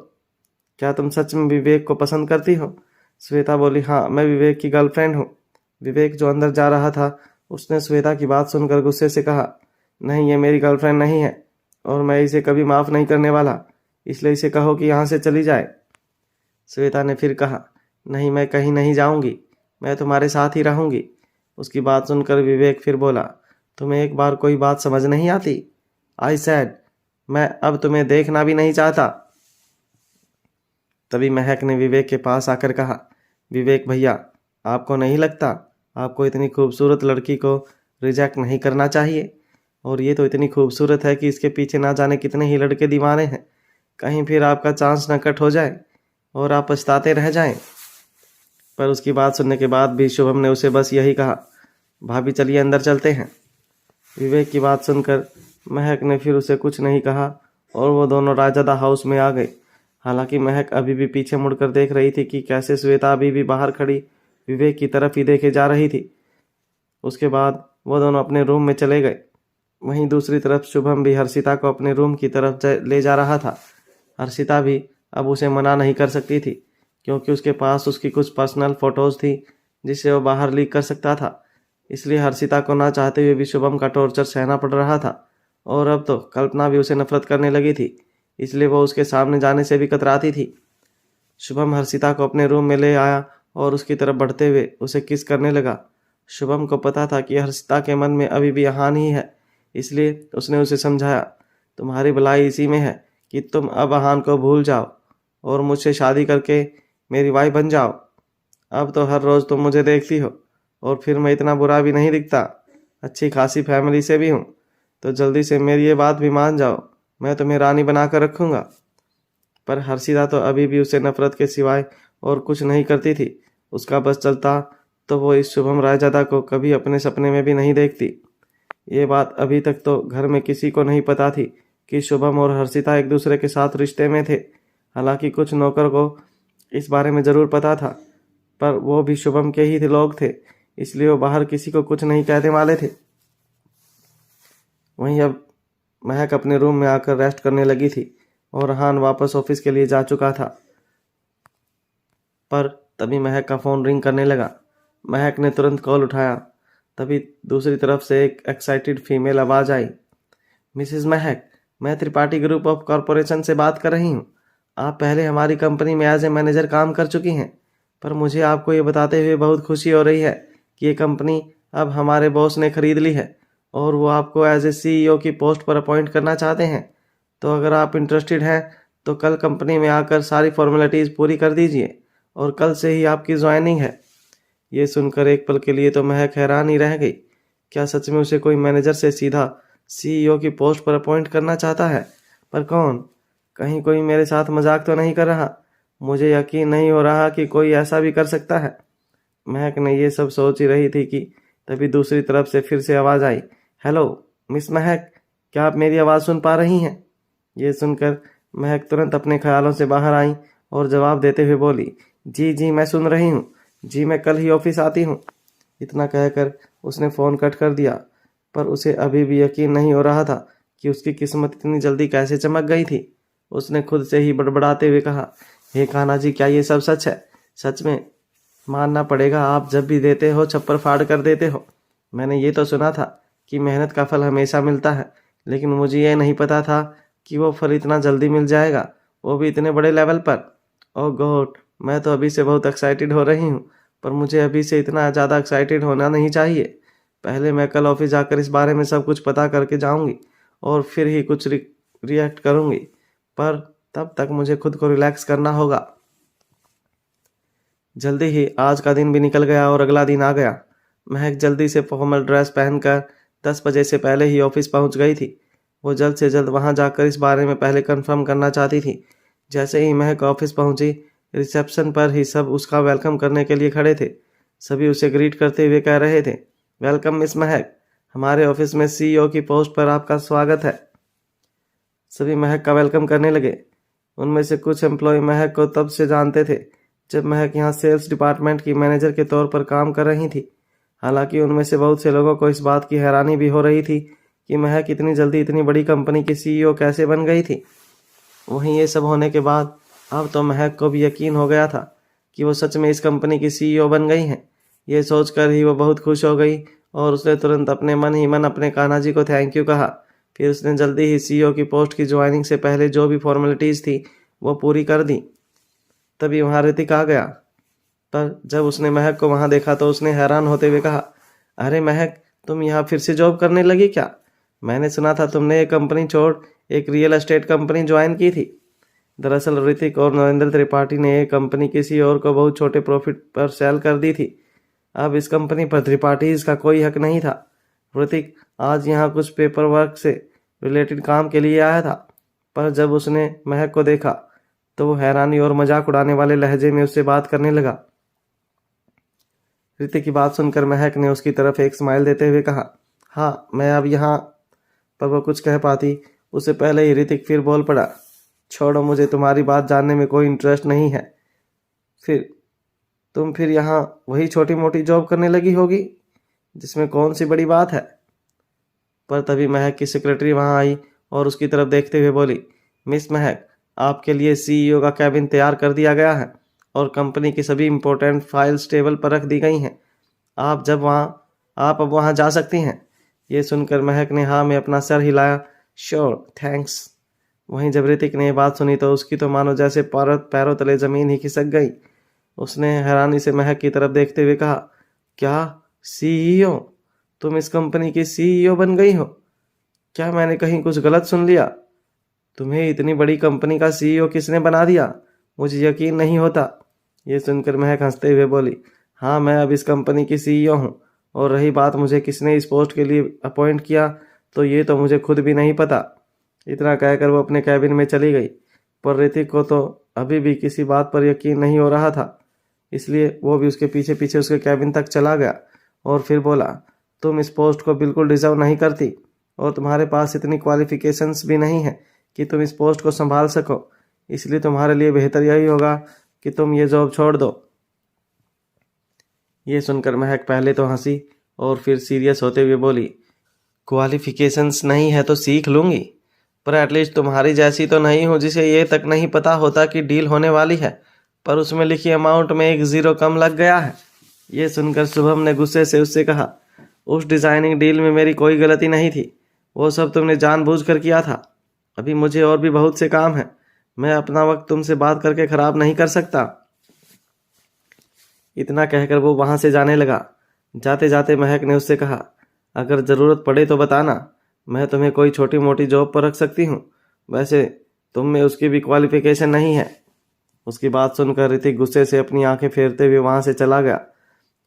क्या तुम सच में विवेक को पसंद करती हो? श्वेता बोली, हाँ, मैं विवेक की गर्लफ्रेंड हूँ। विवेक जो अंदर जा रहा था, उसने श्वेता की बात सुनकर गुस्से से कहा, नहीं, ये मेरी गर्लफ्रेंड नहीं है और मैं इसे कभी माफ़ नहीं करने वाला, इसलिए इसे कहो कि यहाँ से चली जाए। श्वेता ने फिर कहा, नहीं, मैं कहीं नहीं जाऊंगी, मैं तुम्हारे साथ ही रहूंगी। उसकी बात सुनकर विवेक फिर बोला, तुम्हें एक बार कोई बात समझ नहीं आती? आई सैड, मैं अब तुम्हें देखना भी नहीं चाहता। तभी महक ने विवेक के पास आकर कहा, विवेक भैया, आपको नहीं लगता आपको इतनी खूबसूरत लड़की को रिजेक्ट नहीं करना चाहिए? और ये तो इतनी खूबसूरत है कि इसके पीछे ना जाने कितने ही लड़के दीवाने हैं। कहीं फिर आपका चांस न कट हो जाए और आप पछताते रह जाएं। पर उसकी बात सुनने के बाद भी शुभम ने उसे बस यही कहा, भाभी चलिए अंदर चलते हैं। विवेक की बात सुनकर महक ने फिर उसे कुछ नहीं कहा और वो दोनों रायजादा हाउस में आ गए। हालांकि महक अभी भी पीछे मुड़कर देख रही थी कि कैसे श्वेता अभी भी बाहर खड़ी विवेक की तरफ ही देखे जा रही थी। उसके बाद वो दोनों अपने रूम में चले गए। वहीं दूसरी तरफ शुभम भी हर्षिता को अपने रूम की तरफ ले जा रहा था। हर्षिता भी अब उसे मना नहीं कर सकती थी, क्योंकि उसके पास उसकी कुछ पर्सनल फ़ोटोज़ थी जिसे वो बाहर लीक कर सकता था। इसलिए हर्षिता को ना चाहते हुए भी शुभम का टॉर्चर सहना पड़ रहा था और अब तो कल्पना भी उसे नफरत करने लगी थी, इसलिए वो उसके सामने जाने से भी कतराती थी। शुभम हर्षिता को अपने रूम में ले आया और उसकी तरफ बढ़ते हुए उसे किस करने लगा। शुभम को पता था कि हर्षिता के मन में अभी भी अहान ही है, इसलिए उसने उसे समझाया, तुम्हारी भलाई इसी में है कि तुम अब अहान को भूल जाओ और मुझसे शादी करके मेरी वाइफ बन जाओ। अब तो हर रोज़ तुम मुझे देखती हो और फिर मैं इतना बुरा भी नहीं दिखता, अच्छी खासी फैमिली से भी हूँ, तो जल्दी से मेरी ये बात भी मान जाओ, मैं तुम्हें रानी बना कर रखूँगा। पर हर्षिता तो अभी भी उसे नफरत के सिवाय और कुछ नहीं करती थी। उसका बस चलता तो वो इस शुभम रायजादा को कभी अपने सपने में भी नहीं देखती। ये बात अभी तक तो घर में किसी को नहीं पता थी कि शुभम और हर्षिता एक दूसरे के साथ रिश्ते में थे। हालांकि कुछ नौकर को इस बारे में ज़रूर पता था, पर वो भी शुभम के ही लोग थे, इसलिए वो बाहर किसी को कुछ नहीं कहने वाले थे। वहीं अब महक अपने रूम में आकर रेस्ट करने लगी थी और हान वापस ऑफिस के लिए जा चुका था। पर तभी महक का फ़ोन रिंग करने लगा। महक ने तुरंत कॉल उठाया। तभी दूसरी तरफ से एक एक्साइटेड फीमेल आवाज़ आई, मिसेस महक, मैं त्रिपाठी ग्रुप ऑफ कॉरपोरेशन से बात कर रही हूँ। आप पहले हमारी कंपनी में एज ए मैनेजर काम कर चुकी हैं, पर मुझे आपको ये बताते हुए बहुत खुशी हो रही है कि ये कंपनी अब हमारे बॉस ने खरीद ली है और वो आपको एज ए CEO की पोस्ट पर अपॉइंट करना चाहते हैं। तो अगर आप इंटरेस्टेड हैं तो कल कंपनी में आकर सारी फॉर्मेलिटीज़ पूरी कर दीजिए और कल से ही आपकी ज्वाइनिंग है। ये सुनकर एक पल के लिए तो महक हैरान ही रह गई। क्या सच में उसे कोई मैनेजर से सीधा CEO की पोस्ट पर अपॉइंट करना चाहता है? पर कौन? कहीं कोई मेरे साथ मजाक तो नहीं कर रहा? मुझे यकीन नहीं हो रहा कि कोई ऐसा भी कर सकता है। महक ने ये सब सोच ही रही थी कि तभी दूसरी तरफ से फिर से आवाज़ आई, हेलो मिस महक, क्या आप मेरी आवाज़ सुन पा रही हैं? ये सुनकर महक तुरंत अपने ख्यालों से बाहर आई और जवाब देते हुए बोली, जी जी मैं सुन रही हूँ, जी मैं कल ही ऑफिस आती हूँ। इतना कहकर उसने फ़ोन कट कर दिया, पर उसे अभी भी यकीन नहीं हो रहा था कि उसकी किस्मत इतनी जल्दी कैसे चमक गई थी। उसने खुद से ही बड़बड़ाते हुए कहा, हे कान्हा जी, क्या ये सब सच है? सच में मानना पड़ेगा, आप जब भी देते हो छप्पर फाड़ कर देते हो। मैंने ये तो सुना था कि मेहनत का फल हमेशा मिलता है, लेकिन मुझे ये नहीं पता था कि वो फल इतना जल्दी मिल जाएगा, वो भी इतने बड़े लेवल पर। ओह गॉड, मैं तो अभी से बहुत एक्साइटेड हो रही हूँ, पर मुझे अभी से इतना ज़्यादा एक्साइटेड होना नहीं चाहिए। पहले मैं कल ऑफिस जाकर इस बारे में सब कुछ पता करके जाऊँगी और फिर ही कुछ रिएक्ट करूँगी, पर तब तक मुझे खुद को रिलैक्स करना होगा। जल्दी ही आज का दिन भी निकल गया और अगला दिन आ गया। महक जल्दी से फॉर्मल ड्रेस पहनकर 10 बजे से पहले ही ऑफिस पहुंच गई थी। वो जल्द से जल्द वहां जाकर इस बारे में पहले कंफर्म करना चाहती थी। जैसे ही महक ऑफिस पहुंची, रिसेप्शन पर ही सब उसका वेलकम करने के लिए खड़े थे। सभी उसे ग्रीट करते हुए कह रहे थे, वेलकम मिस महक, हमारे ऑफिस में सीईओ की पोस्ट पर आपका स्वागत है। सभी महक का वेलकम करने लगे। उनमें से कुछ एम्प्लॉय महक को तब से जानते थे जब महक यहाँ सेल्स डिपार्टमेंट की मैनेजर के तौर पर काम कर रही थी। हालांकि उनमें से बहुत से लोगों को इस बात की हैरानी भी हो रही थी कि महक इतनी जल्दी इतनी बड़ी कंपनी की सीईओ कैसे बन गई थी। वहीं ये सब होने के बाद अब तो महक को भी यकीन हो गया था कि वो सच में इस कंपनी की सीईओ बन गई हैं। ये सोचकर ही वो बहुत खुश हो गई और उसने तुरंत अपने मन ही मन अपने कान्हा जी को थैंक यू कहा। फिर उसने जल्दी ही सीईओ की पोस्ट की ज्वाइनिंग से पहले जो भी फॉर्मेलिटीज़ थी वो पूरी कर दी। तभी वहाँ ऋतिक आ गया, पर जब उसने महक को वहाँ देखा तो उसने हैरान होते हुए कहा, अरे महक, तुम यहाँ फिर से जॉब करने लगी क्या? मैंने सुना था तुमने ये कंपनी छोड़ एक रियल एस्टेट कंपनी ज्वाइन की थी। दरअसल ऋतिक और नरेंद्र त्रिपाठी ने ये कंपनी किसी और को बहुत छोटे प्रॉफिट पर सेल कर दी थी। अब इस कंपनी पर त्रिपाठी इसका कोई हक नहीं था। ऋतिक आज यहाँ कुछ पेपर वर्क से रिलेटेड काम के लिए आया था, पर जब उसने महक को देखा तो वो हैरानी और मजाक उड़ाने वाले लहजे में उससे बात करने लगा। ऋतिक की बात सुनकर महक ने उसकी तरफ एक स्माइल देते हुए कहा, हाँ मैं अब यहाँ। पर वो कुछ कह पाती उससे पहले ही ऋतिक फिर बोल पड़ा, छोड़ो, मुझे तुम्हारी बात जानने में कोई इंटरेस्ट नहीं है। तुम फिर यहाँ वही छोटी मोटी जॉब करने लगी होगी, जिसमें कौन सी बड़ी बात है। पर तभी महक की सेक्रेटरी वहाँ आई और उसकी तरफ देखते हुए बोली, मिस महक, आपके लिए सीईओ का कैबिन तैयार कर दिया गया है और कंपनी की सभी इंपॉर्टेंट फाइल्स टेबल पर रख दी गई हैं। आप अब वहाँ जा सकती हैं। ये सुनकर महक ने हाँ में अपना सर हिलाया, श्योर, थैंक्स। वहीं जब ऋतिक ने ये बात सुनी तो उसकी तो मानो जैसे पैरों तले ज़मीन ही खिसक गई। उसने हैरानी से महक की तरफ देखते हुए कहा, क्या सीईओ? तुम इस कंपनी की सीईओ बन गई हो? क्या मैंने कहीं कुछ गलत सुन लिया? तुम्हें इतनी बड़ी कंपनी का सीईओ किसने बना दिया? मुझे यकीन नहीं होता। ये सुनकर महक हंसते हुए बोली, हाँ मैं अब इस कंपनी की सीईओ हूँ, और रही बात मुझे किसने इस पोस्ट के लिए अपॉइंट किया तो ये तो मुझे खुद भी नहीं पता। इतना कहकर वो अपने कैबिन में चली गई। पर ऋतिक को तो अभी भी किसी बात पर यकीन नहीं हो रहा था, इसलिए वो भी उसके पीछे पीछे उसके कैबिन तक चला गया और फिर बोला, तुम इस पोस्ट को बिल्कुल डिजर्व नहीं करती और तुम्हारे पास इतनी क्वालिफिकेशंस भी नहीं है कि तुम इस पोस्ट को संभाल सको। इसलिए तुम्हारे लिए बेहतर यही होगा कि तुम ये जॉब छोड़ दो। ये सुनकर महक पहले तो हंसी और फिर सीरियस होते हुए बोली, क्वालिफिकेशंस नहीं है तो सीख लूँगी, पर एटलीस्ट तुम्हारी जैसी तो नहीं हो जिसे ये तक नहीं पता होता कि डील होने वाली है, पर उसमें लिखी अमाउंट में एक ज़ीरो कम लग गया है। ये सुनकर शुभम ने गुस्से से उससे कहा, उस डिज़ाइनिंग डील में मेरी कोई गलती नहीं थी, वो सब तुमने जानबूझकर किया था। अभी मुझे और भी बहुत से काम हैं, मैं अपना वक्त तुमसे बात करके ख़राब नहीं कर सकता। इतना कहकर वो वहाँ से जाने लगा। जाते जाते महक ने उससे कहा, अगर ज़रूरत पड़े तो बताना, मैं तुम्हें कोई छोटी मोटी जॉब पर रख सकती हूँ। वैसे तुम में उसकी भी क्वालिफिकेशन नहीं है। उसकी बात सुनकर ऋतिक गुस्से से अपनी आंखें फेरते हुए वहाँ से चला गया।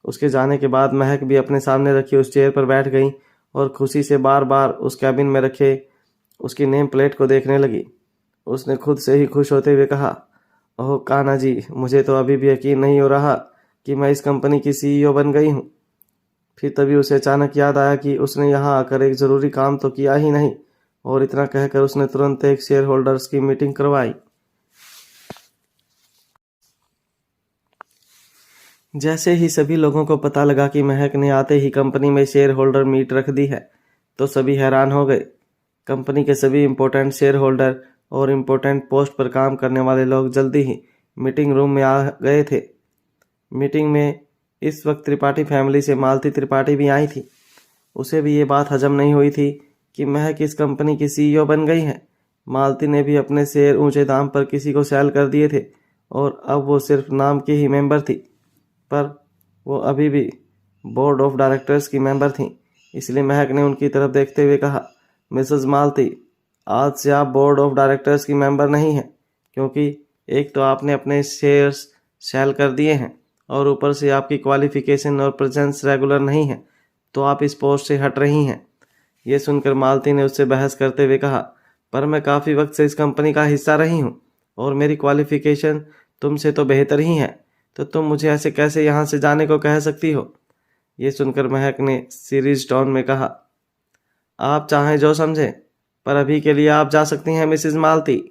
उसके जाने के बाद महक भी अपने सामने रखी उस चेयर पर बैठ गई और खुशी से बार बार उस कैबिन में रखे उसकी नेम प्लेट को देखने लगी। उसने खुद से ही खुश होते हुए कहा, ओह कान्हा जी, मुझे तो अभी भी यकीन नहीं हो रहा कि मैं इस कंपनी की सीईओ बन गई हूँ। फिर तभी उसे अचानक याद आया कि उसने यहाँ आकर एक ज़रूरी काम तो किया ही नहीं, और इतना कहकर उसने तुरंत एक शेयर होल्डर्स की मीटिंग करवाई। जैसे ही सभी लोगों को पता लगा कि महक ने आते ही कंपनी में शेयर होल्डर मीट रख दी है तो सभी हैरान हो गए। कंपनी के सभी इम्पोर्टेंट शेयर होल्डर और इम्पोर्टेंट पोस्ट पर काम करने वाले लोग जल्दी ही मीटिंग रूम में आ गए थे। मीटिंग में इस वक्त त्रिपाठी फैमिली से मालती त्रिपाठी भी आई थी। उसे भी ये बात हजम नहीं हुई थी कि महक इस कंपनी की सीईओ बन गई है। मालती ने भी अपने शेयर ऊंचे दाम पर किसी को सेल कर दिए थे और अब वो सिर्फ नाम की ही मेंबर थी, पर वो अभी भी बोर्ड ऑफ डायरेक्टर्स की मेंबर थी। इसलिए महक ने उनकी तरफ देखते हुए कहा, मिसेस मालती, आज से आप बोर्ड ऑफ डायरेक्टर्स की मेंबर नहीं हैं, क्योंकि एक तो आपने अपने शेयर्स सेल कर दिए हैं और ऊपर से आपकी क्वालिफिकेशन और प्रेजेंस रेगुलर नहीं है, तो आप इस पोस्ट से हट रही हैं। ये सुनकर मालती ने उससे बहस करते हुए कहा, पर मैं काफ़ी वक्त से इस कंपनी का हिस्सा रही हूँ और मेरी क्वालिफिकेशन तुमसे तो बेहतर ही है, तो तुम मुझे ऐसे कैसे यहाँ से जाने को कह सकती हो। ये सुनकर महक ने सीरियस टोन में कहा, आप चाहें जो समझें, पर अभी के लिए आप जा सकती हैं मिसेस मालती।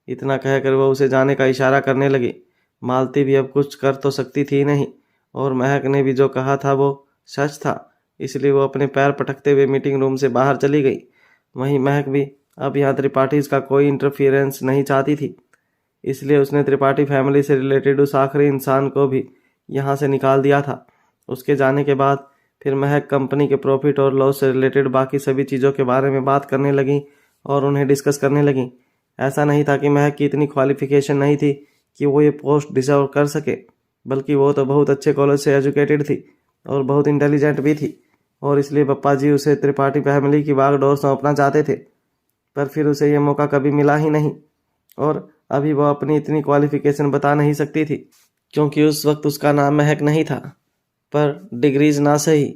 इतना कहकर वह उसे जाने का इशारा करने लगी। मालती भी अब कुछ कर तो सकती थी नहीं, और महक ने भी जो कहा था वो सच था, इसलिए वो अपने पैर पटकते हुए मीटिंग रूम से बाहर चली गई। वहीं महक भी अब यहाँ त्रिपाठीज का कोई इंटरफियरेंस नहीं चाहती थी, इसलिए उसने त्रिपाठी फैमिली से रिलेटेड उस आखिरी इंसान को भी यहाँ से निकाल दिया था। उसके जाने के बाद फिर महक कंपनी के प्रॉफिट और लॉस से रिलेटेड बाकी सभी चीज़ों के बारे में बात करने लगी और उन्हें डिस्कस करने लगी। ऐसा नहीं था कि महक की इतनी क्वालिफिकेशन नहीं थी कि वो ये पोस्ट डिजर्व कर सके, बल्कि वो तो बहुत अच्छे कॉलेज से एजुकेटेड थी और बहुत इंटेलिजेंट भी थी, और इसलिए पप्पा जी उसे त्रिपाठी फैमिली की बागडोर सौंपना चाहते थे। पर फिर उसे ये मौका कभी मिला ही नहीं, और अभी वह अपनी इतनी क्वालिफिकेशन बता नहीं सकती थी, क्योंकि उस वक्त उसका नाम महक नहीं था। पर डिग्रीज ना सही,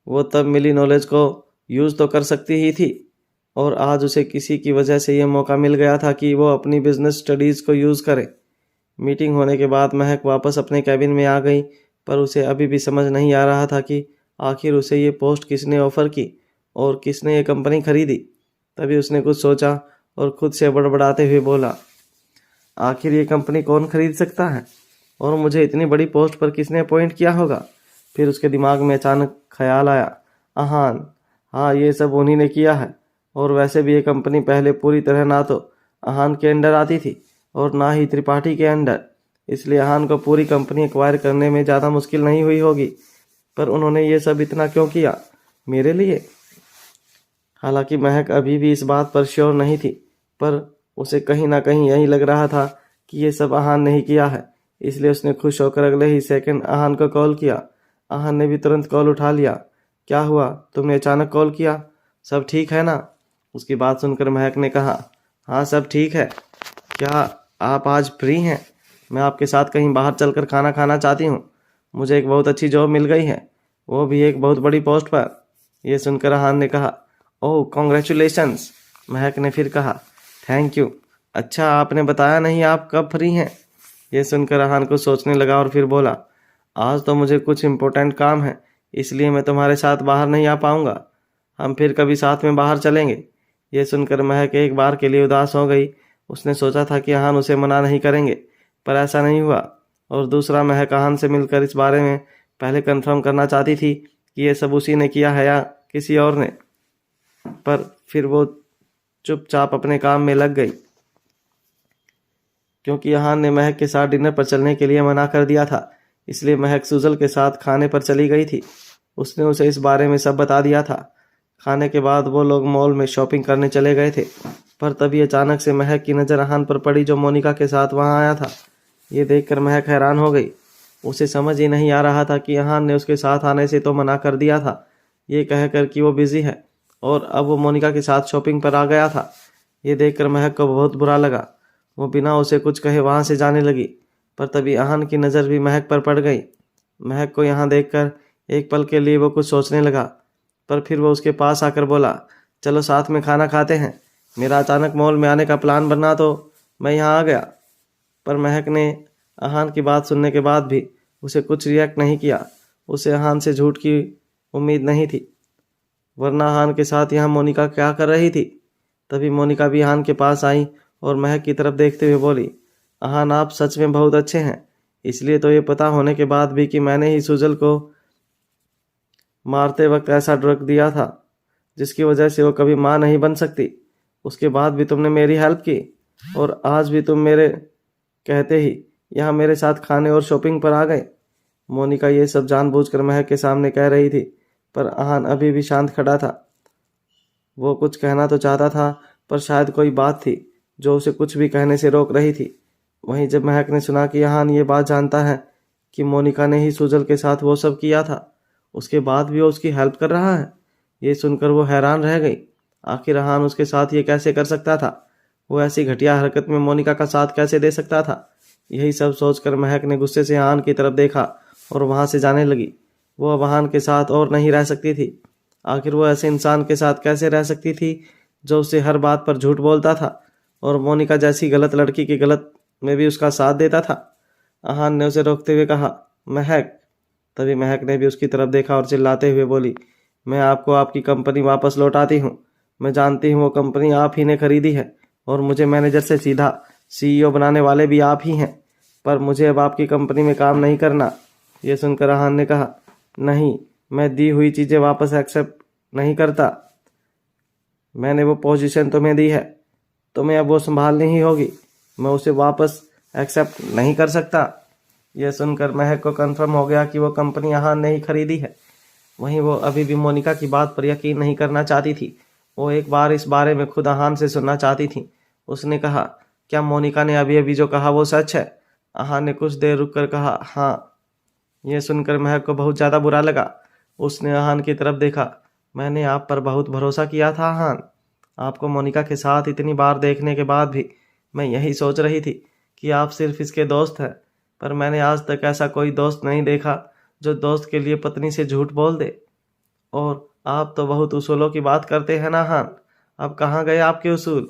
वो तब मिली नॉलेज को यूज़ तो कर सकती ही थी, और आज उसे किसी की वजह से ये मौका मिल गया था कि वो अपनी बिजनेस स्टडीज़ को यूज़ करे। मीटिंग होने के बाद महक वापस अपने कैबिन में आ गई, पर उसे अभी भी समझ नहीं आ रहा था कि आखिर उसे ये पोस्ट किसने ऑफ़र की और किसने ये कंपनी खरीदी। तभी उसने कुछ सोचा और खुद से बड़बड़ाते हुए बोला, आखिर ये कंपनी कौन खरीद सकता है, और मुझे इतनी बड़ी पोस्ट पर किसने अपॉइंट किया होगा। फिर उसके दिमाग में अचानक ख्याल आया, आहान, हाँ ये सब उन्हीं ने किया है। और वैसे भी ये कंपनी पहले पूरी तरह ना तो आहान के अंडर आती थी और ना ही त्रिपाठी के अंडर, इसलिए आहान को पूरी कंपनी एक्वायर करने में ज़्यादा मुश्किल नहीं हुई होगी। पर उन्होंने ये सब इतना क्यों किया, मेरे लिए? हालांकि महक अभी भी इस बात पर श्योर नहीं थी, पर उसे कहीं ना कहीं यही लग रहा था कि ये सब आहान ने ही किया है। इसलिए उसने खुश होकर अगले ही सेकंड आहान को कॉल किया। आहान ने भी तुरंत कॉल उठा लिया। क्या हुआ, तुमने अचानक कॉल किया, सब ठीक है ना? उसकी बात सुनकर महक ने कहा, हाँ सब ठीक है। क्या आप आज फ्री हैं? मैं आपके साथ कहीं बाहर चलकर खाना खाना चाहती हूँ। मुझे एक बहुत अच्छी जॉब मिल गई है, वो भी एक बहुत बड़ी पोस्ट पर। यह सुनकर आहान ने कहा, ओह कॉन्ग्रेचुलेशंस। महक ने फिर कहा, थैंक यू। अच्छा आपने बताया नहीं आप कब फ्री हैं? यह सुनकर आहान को सोचने लगा और फिर बोला, आज तो मुझे कुछ इम्पोर्टेंट काम है, इसलिए मैं तुम्हारे साथ बाहर नहीं आ पाऊँगा। हम फिर कभी साथ में बाहर चलेंगे। यह सुनकर महक एक बार के लिए उदास हो गई। उसने सोचा था कि आहान उसे मना नहीं करेंगे, पर ऐसा नहीं हुआ। और दूसरा, महक आहान से मिलकर इस बारे में पहले कंफर्म करना चाहती थी कि यह सब उसी ने किया है या किसी और ने। पर फिर वो चुपचाप अपने काम में लग गई, क्योंकि आहान ने महक के साथ डिनर पर चलने के लिए मना कर दिया था। इसलिए महक सुजल के साथ खाने पर चली गई थी। उसने उसे इस बारे में सब बता दिया था। खाने के बाद वो लोग मॉल में शॉपिंग करने चले गए थे, पर तभी अचानक से महक की नज़र आहान पर पड़ी, जो मोनिका के साथ वहां आया था। ये देखकर महक हैरान हो गई। उसे समझ ही नहीं आ रहा था कि आहान ने उसके साथ आने से तो मना कर दिया था, ये कहकर कि वो बिजी है, और अब वो मोनिका के साथ शॉपिंग पर आ गया था। ये देखकर महक को बहुत बुरा लगा। वो बिना उसे कुछ कहे वहां से जाने लगी, पर तभी आहान की नज़र भी महक पर पड़ गई। महक को यहाँ देखकर एक पल के लिए वो कुछ सोचने लगा, पर फिर वो उसके पास आकर बोला, चलो साथ में खाना खाते हैं। मेरा अचानक मॉल में आने का प्लान बना तो मैं यहाँ आ गया। पर महक ने आहान की बात सुनने के बाद भी उसे कुछ रिएक्ट नहीं किया। उसे आहान से झूठ की उम्मीद नहीं थी, वरना आहान के साथ यहाँ मोनिका क्या कर रही थी। तभी मोनिका भी आहान के पास आई और महक की तरफ देखते हुए बोली, आहान आप सच में बहुत अच्छे हैं। इसलिए तो ये पता होने के बाद भी कि मैंने ही सुजल को मारते वक्त ऐसा ड्रग दिया था जिसकी वजह से वो कभी माँ नहीं बन सकती, उसके बाद भी तुमने मेरी हेल्प की, और आज भी तुम मेरे कहते ही यहाँ मेरे साथ खाने और शॉपिंग पर आ गए। मोनिका ये सब जानबूझकर महक के सामने कह रही थी, पर आहान अभी भी शांत खड़ा था। वो कुछ कहना तो चाहता था, पर शायद कोई बात थी जो उसे कुछ भी कहने से रोक रही थी। वहीं जब महक ने सुना कि आहान ये बात जानता है कि मोनिका ने ही सुजल के साथ वो सब किया था, उसके बाद भी वो उसकी हेल्प कर रहा है, ये सुनकर वो हैरान रह गई। आखिर आहान उसके साथ ये कैसे कर सकता था? वो ऐसी घटिया हरकत में मोनिका का साथ कैसे दे सकता था? यही सब सोचकर महक ने गुस्से से आहान की तरफ देखा और वहां से जाने लगी। वो अब आहान के साथ और नहीं रह सकती थी। आखिर वो ऐसे इंसान के साथ कैसे रह सकती थी जो उसे हर बात पर झूठ बोलता था और मोनिका जैसी गलत लड़की की गलत में भी उसका साथ देता था। आहान ने उसे रोकते हुए कहा, महक। तभी महक ने भी उसकी तरफ देखा और चिल्लाते हुए बोली, मैं आपको आपकी कंपनी वापस लौटाती हूँ। मैं जानती हूँ वो कंपनी आप ही ने खरीदी है और मुझे मैनेजर से सीधा CEO बनाने वाले भी आप ही हैं, पर मुझे अब आपकी कंपनी में काम नहीं करना। ये सुनकर अहान ने कहा, नहीं, मैं दी हुई चीज़ें वापस एक्सेप्ट नहीं करता। मैंने वो पोजीशन तुम्हें दी है, तुम्हें अब वो संभालनी ही होगी। मैं उसे वापस एक्सेप्ट नहीं कर सकता। यह सुनकर महक को कंफर्म हो गया कि वो कंपनी अहान ने ही खरीदी है। वहीं वो अभी भी मोनिका की बात पर यकीन नहीं करना चाहती थी। वो एक बार इस बारे में खुद अहान से सुनना चाहती थी। उसने कहा, क्या मोनिका ने अभी अभी जो कहा वो सच है? अहान ने कुछ देर रुक कर कहा, हाँ। यह सुनकर महक को बहुत ज़्यादा बुरा लगा। उसने अहान की तरफ देखा। मैंने आप पर बहुत भरोसा किया था अहान। आपको मोनिका के साथ इतनी बार देखने के बाद भी मैं यही सोच रही थी कि आप सिर्फ इसके दोस्त हैं, पर मैंने आज तक ऐसा कोई दोस्त नहीं देखा जो दोस्त के लिए पत्नी से झूठ बोल दे। और आप तो बहुत उसूलों की बात करते हैं ना हान। अब कहाँ गए आपके उसूल?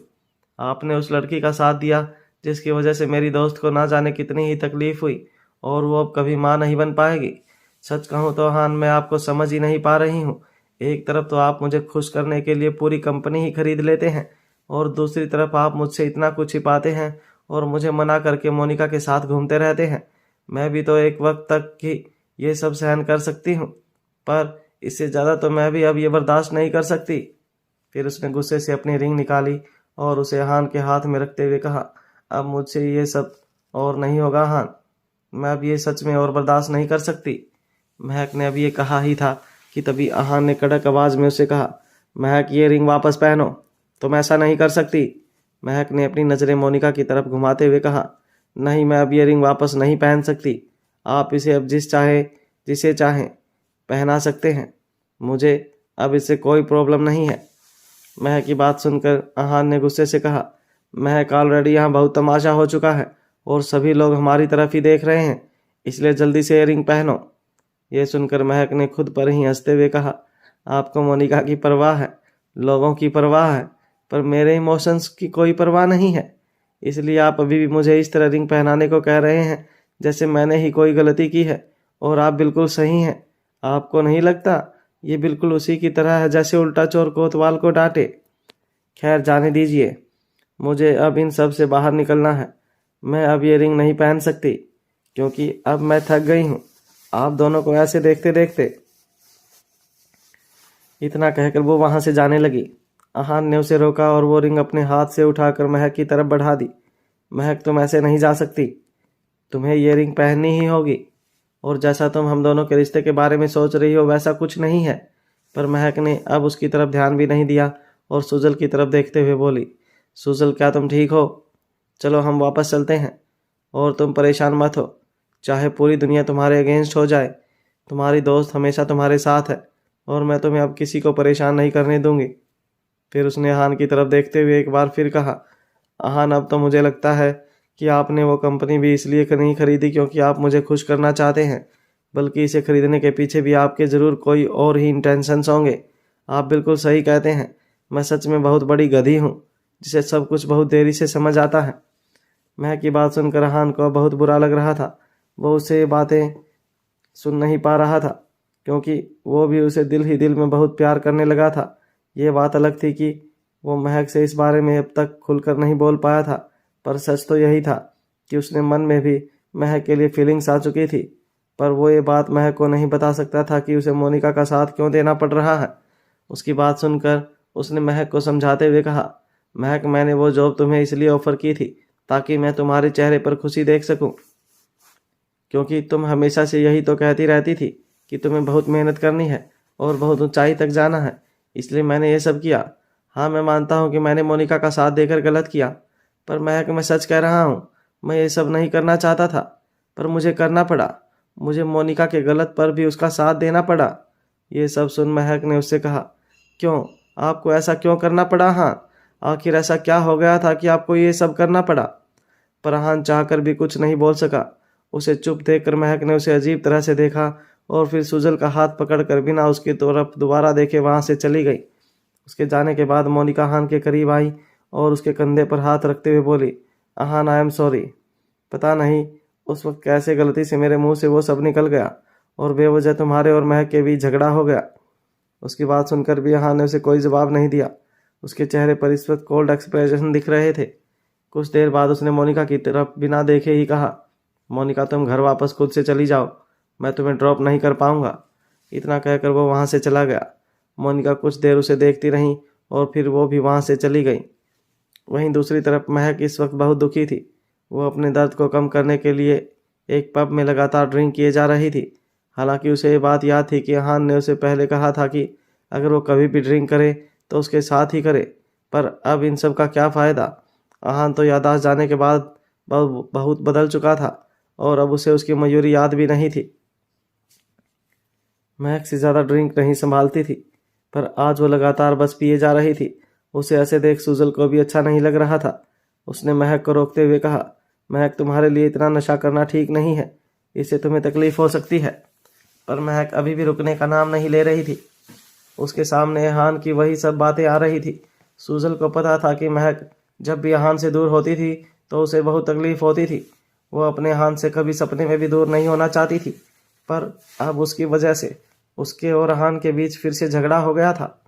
आपने उस लड़की का साथ दिया जिसकी वजह से मेरी दोस्त को ना जाने कितनी ही तकलीफ हुई, और वो अब कभी माँ नहीं बन पाएगी। सच कहूँ तो हान, मैं आपको समझ ही नहीं पा रही हूँ। एक तरफ तो आप मुझे खुश करने के लिए पूरी कंपनी ही खरीद लेते हैं, और दूसरी तरफ आप मुझसे इतना कुछ छिपाते हैं और मुझे मना करके मोनिका के साथ घूमते रहते हैं। मैं भी तो एक वक्त तक ही ये सब सहन कर सकती हूँ, पर इससे ज़्यादा तो मैं भी अब ये बर्दाश्त नहीं कर सकती। फिर उसने गुस्से से अपनी रिंग निकाली और उसे हान के हाथ में रखते हुए कहा, अब मुझसे ये सब और नहीं होगा हान। मैं अब ये सच में और बर्दाश्त नहीं कर सकती। महक ने अब ये कहा ही था कि तभी अहान ने कड़क आवाज़ में उसे कहा, महक, ये रिंग वापस पहनो। तुम ऐसा नहीं कर सकती। महक ने अपनी नज़रें मोनिका की तरफ घुमाते हुए कहा, नहीं, मैं अब ये रिंग वापस नहीं पहन सकती। आप इसे अब जिसे चाहें पहना सकते हैं। मुझे अब इससे कोई प्रॉब्लम नहीं है। महक की बात सुनकर अहान ने गुस्से से कहा, महक, ऑलरेडी यहाँ बहुत तमाशा हो चुका है और सभी लोग हमारी तरफ ही देख रहे हैं, इसलिए जल्दी से इयरिंग पहनो। ये सुनकर महक ने खुद पर ही हंसते हुए कहा, आपको मोनिका की परवाह है, लोगों की परवाह है, पर मेरे इमोशंस की कोई परवाह नहीं है। इसलिए आप अभी भी मुझे इस तरह रिंग पहनाने को कह रहे हैं जैसे मैंने ही कोई गलती की है। और आप बिल्कुल सही हैं। आपको नहीं लगता ये बिल्कुल उसी की तरह है जैसे उल्टा चोर कोतवाल को डांटे? खैर, जाने दीजिए, मुझे अब इन सब से बाहर निकलना है। मैं अब ये रिंग नहीं पहन सकती, क्योंकि अब मैं थक गई हूँ आप दोनों को ऐसे देखते देखते। इतना कहकर वो वहां से जाने लगी। अहान ने उसे रोका और वो रिंग अपने हाथ से उठाकर महक की तरफ बढ़ा दी। महक, तुम ऐसे नहीं जा सकती, तुम्हें ये रिंग पहननी ही होगी। और जैसा तुम हम दोनों के रिश्ते के बारे में सोच रही हो वैसा कुछ नहीं है। पर महक ने अब उसकी तरफ ध्यान भी नहीं दिया और सुजल की तरफ देखते हुए बोली, सुजल, क्या तुम ठीक हो? चलो हम वापस चलते हैं, और तुम परेशान मत हो। चाहे पूरी दुनिया तुम्हारे अगेंस्ट हो जाए, तुम्हारी दोस्त हमेशा तुम्हारे साथ है, और मैं तुम्हें अब किसी को परेशान नहीं करने दूंगी। फिर उसने अहान की तरफ देखते हुए एक बार फिर कहा, अहान, अब तो मुझे लगता है कि आपने वो कंपनी भी इसलिए नहीं खरीदी क्योंकि आप मुझे खुश करना चाहते हैं, बल्कि इसे खरीदने के पीछे भी आपके ज़रूर कोई और ही इंटेंशंस होंगे। आप बिल्कुल सही कहते हैं। मैं सच में बहुत बड़ी गधी हूँ जिसे सब कुछ बहुत देरी से समझ आता है। महक की बात सुनकर अहान को बहुत बुरा लग रहा था। वो उससे ये बातें सुन नहीं पा रहा था, क्योंकि वो भी उसे दिल ही दिल में बहुत प्यार करने लगा था। ये बात अलग थी कि वो महक से इस बारे में अब तक खुलकर नहीं बोल पाया था, पर सच तो यही था कि उसने मन में भी महक के लिए फीलिंग्स आ चुकी थी। पर वो ये बात महक को नहीं बता सकता था कि उसे मोनिका का साथ क्यों देना पड़ रहा है। उसकी बात सुनकर उसने महक को समझाते हुए कहा, महक, मैंने वो जॉब तुम्हें इसलिए ऑफ़र की थी ताकि मैं तुम्हारे चेहरे पर खुशी देख सकूं, क्योंकि तुम हमेशा से यही तो कहती रहती थी कि तुम्हें बहुत मेहनत करनी है और बहुत ऊंचाई तक जाना है, इसलिए मैंने ये सब किया। हाँ, मैं मानता हूँ कि मैंने मोनिका का साथ देकर गलत किया, पर महक, मैं सच कह रहा हूँ, मैं ये सब नहीं करना चाहता था, पर मुझे करना पड़ा। मुझे मोनिका के गलत पर भी उसका साथ देना पड़ा। ये सब सुन महक ने उससे कहा, क्यों? आपको ऐसा क्यों करना पड़ा? हाँ, आखिर ऐसा क्या हो गया था कि आपको ये सब करना पड़ा? पर अहान चाहकर भी कुछ नहीं बोल सका। उसे चुप देखकर महक ने उसे अजीब तरह से देखा और फिर सुजल का हाथ पकड़कर बिना उसकी तरफ दोबारा देखे वहां से चली गई। उसके जाने के बाद मोनिका अहान के करीब आई और उसके कंधे पर हाथ रखते हुए बोली, अहान, आई एम सॉरी। पता नहीं उस वक्त कैसे गलती से मेरे मुंह से वो सब निकल गया और बेवजह तुम्हारे और महक के बीच झगड़ा हो गया। उसकी बात सुनकर भी अहान ने उसे कोई जवाब नहीं दिया। उसके चेहरे पर इस वक्त कोल्ड एक्सप्रेशन दिख रहे थे। कुछ देर बाद उसने मोनिका की तरफ बिना देखे ही कहा, मोनिका तुम घर वापस खुद से चली जाओ, मैं तुम्हें ड्रॉप नहीं कर पाऊंगा। इतना कहकर वो वहाँ से चला गया। मोनिका कुछ देर उसे देखती रही और फिर वो भी वहाँ से चली गई। वहीं दूसरी तरफ महक इस वक्त बहुत दुखी थी। वो अपने दर्द को कम करने के लिए एक पब में लगातार ड्रिंक किए जा रही थी। हालांकि उसे ये बात याद थी कि अहान ने उसे पहले कहा था कि अगर वो कभी भी ड्रिंक करे तो उसके साथ ही करे, पर अब इन सब का क्या फ़ायदा। अहान तो याददाश्त जाने के बाद बहुत बदल चुका था और अब उसे उसकी मयूरी याद भी नहीं थी। महक से ज़्यादा ड्रिंक नहीं संभालती थी, पर आज वो लगातार बस पिए जा रही थी। उसे ऐसे देख सुजल को भी अच्छा नहीं लग रहा था। उसने महक को रोकते हुए कहा, महक तुम्हारे लिए इतना नशा करना ठीक नहीं है, इससे तुम्हें तकलीफ हो सकती है। पर महक अभी भी रुकने का नाम नहीं ले रही थी। उसके सामने अहान की वही सब बातें आ रही थी। सुजल को पता था कि महक जब भी अहान से दूर होती थी तो उसे बहुत तकलीफ होती थी। वो अपने अहान से कभी सपने में भी दूर नहीं होना चाहती थी, पर अब उसकी वजह से उसके और अहान के बीच फिर से झगड़ा हो गया था।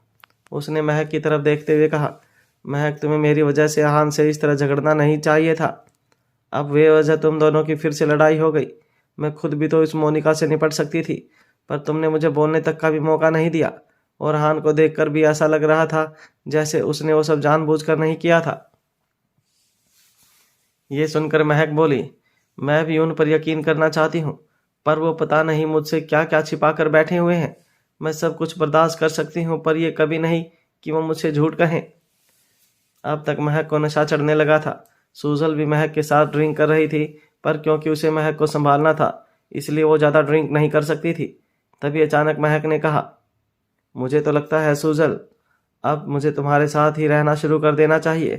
उसने महक की तरफ देखते हुए कहा, महक तुम्हें मेरी वजह से अहान से इस तरह झगड़ना नहीं चाहिए था। अब बेवजह तुम दोनों की फिर से लड़ाई हो गई। मैं खुद भी तो इस मोनिका से निपट सकती थी, पर तुमने मुझे बोलने तक का भी मौका नहीं दिया। और अहान को देखकर भी ऐसा लग रहा था जैसे उसने वो सब जानबूझकर नहीं किया था। ये सुनकर महक बोली, मैं भी उन पर यकीन करना चाहती हूँ, पर वो पता नहीं मुझसे क्या क्या छिपा कर बैठे हुए हैं। मैं सब कुछ बर्दाश्त कर सकती हूँ, पर ये कभी नहीं कि वो मुझसे झूठ कहें। अब तक महक को नशा चढ़ने लगा था। सुजल भी महक के साथ ड्रिंक कर रही थी, पर क्योंकि उसे महक को संभालना था इसलिए वो ज़्यादा ड्रिंक नहीं कर सकती थी। तभी अचानक महक ने कहा, मुझे तो लगता है सुजल, अब मुझे तुम्हारे साथ ही रहना शुरू कर देना चाहिए।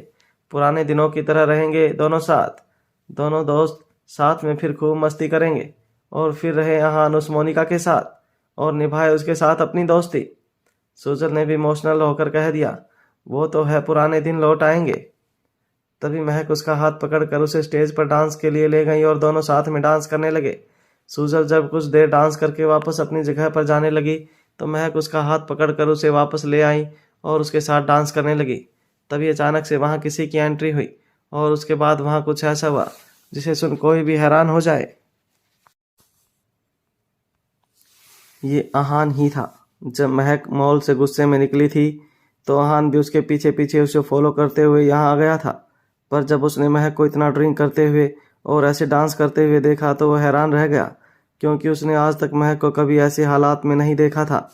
पुराने दिनों की तरह रहेंगे दोनों साथ, दोनों दोस्त साथ में फिर खूब मस्ती करेंगे और फिर रहे अहान उस मोनिका के साथ और निभाए उसके साथ अपनी दोस्ती। सुजल ने भी इमोशनल होकर कह दिया, वो तो है पुराने दिन लौट आएंगे। तभी महक उसका हाथ पकड़कर उसे स्टेज पर डांस के लिए ले गई और दोनों साथ में डांस करने लगे। सुजल जब कुछ देर डांस करके वापस अपनी जगह पर जाने लगी तो महक उसका हाथ पकड़कर उसे वापस ले आई और उसके साथ डांस करने लगी। तभी अचानक से वहाँ किसी की एंट्री हुई और उसके बाद वहाँ कुछ ऐसा हुआ जिसे सुन कोई भी हैरान हो जाए। ये अहान ही था। जब महक मॉल से गुस्से में निकली थी तो अहान भी उसके पीछे पीछे उसे फॉलो करते हुए यहाँ आ गया था। पर जब उसने महक को इतना ड्रिंक करते हुए और ऐसे डांस करते हुए देखा तो वह हैरान रह गया, क्योंकि उसने आज तक महक को कभी ऐसे हालात में नहीं देखा था।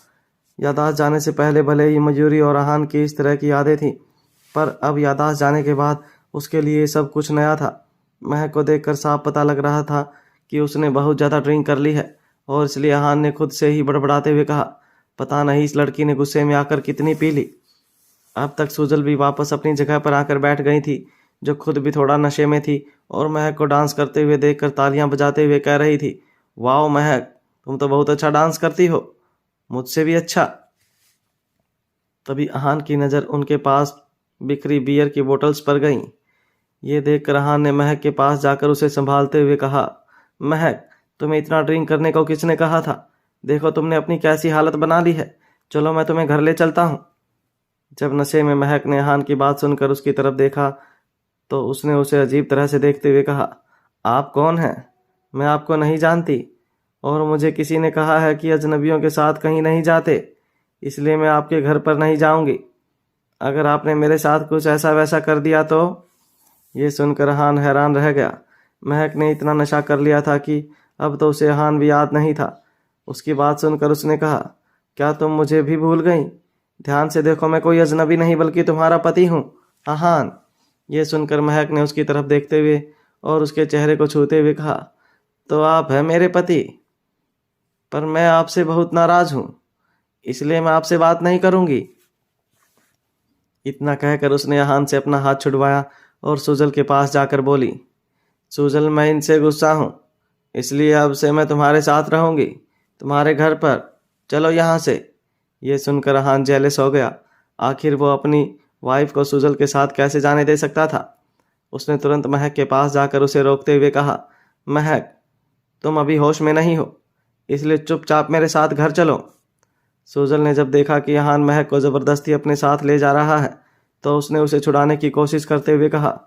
याददाश्त जाने से पहले भले ही मयूरी और अहान की इस तरह की यादें थीं, पर अब याददाश्त जाने के बाद उसके लिए सब कुछ नया था। महक को देखकर साफ पता लग रहा था कि उसने बहुत ज़्यादा ड्रिंक कर ली है और इसलिए अहान ने खुद से ही बड़बड़ाते हुए कहा, पता नहीं इस लड़की ने गुस्से में आकर कितनी पी ली। अब तक सुजल भी वापस अपनी जगह पर आकर बैठ गई थी, जो खुद भी थोड़ा नशे में थी और महक को डांस करते हुए देखकर तालियां बजाते हुए कह रही थी, वाह महक, तुम तो बहुत अच्छा डांस करती हो, मुझसे भी अच्छा। तभी अहान की नज़र उनके पास बिखरी बियर की बोतल्स पर गई। ये देखकर अहान ने महक के पास जाकर उसे संभालते हुए कहा, महक, तुम्हें इतना ड्रिंक करने को किसने कहा था? देखो तुमने अपनी कैसी हालत बना ली है। चलो मैं तुम्हें घर ले चलता हूँ। जब नशे में महक ने अहान की बात सुनकर उसकी तरफ देखा तो उसने उसे अजीब तरह से देखते हुए कहा, आप कौन हैं? मैं आपको नहीं जानती और मुझे किसी ने कहा है कि अजनबियों के साथ कहीं नहीं जाते, इसलिए मैं आपके घर पर नहीं जाऊंगी। अगर आपने मेरे साथ कुछ ऐसा वैसा कर दिया तो। ये सुनकर अहान हैरान रह गया। महक ने इतना नशा कर लिया था कि अब तो उसे अहान भी याद नहीं था। उसकी बात सुनकर उसने कहा, क्या तुम मुझे भी भूल गई? ध्यान से देखो, मैं कोई अजनबी नहीं बल्कि तुम्हारा पति हूँ, अहान। ये सुनकर महक ने उसकी तरफ देखते हुए और उसके चेहरे को छूते हुए कहा, तो आप हैं मेरे पति? पर मैं आपसे बहुत नाराज हूँ, इसलिए मैं आपसे बात नहीं करूँगी। इतना कहकर उसने अहान से अपना हाथ छुड़वाया और सुजल के पास जाकर बोली, सुजल, मैं इनसे गुस्सा हूँ, इसलिए अब से मैं तुम्हारे साथ रहूँगी, तुम्हारे घर पर। चलो यहाँ से। ये सुनकर अहान जेलस हो गया। आखिर वो अपनी वाइफ को सुजल के साथ कैसे जाने दे सकता था। उसने तुरंत महक के पास जाकर उसे रोकते हुए कहा, महक, तुम अभी होश में नहीं हो, इसलिए चुपचाप मेरे साथ घर चलो। सुजल ने जब देखा कि अहान महक को ज़बरदस्ती अपने साथ ले जा रहा है तो उसने उसे छुड़ाने की कोशिश करते हुए कहा,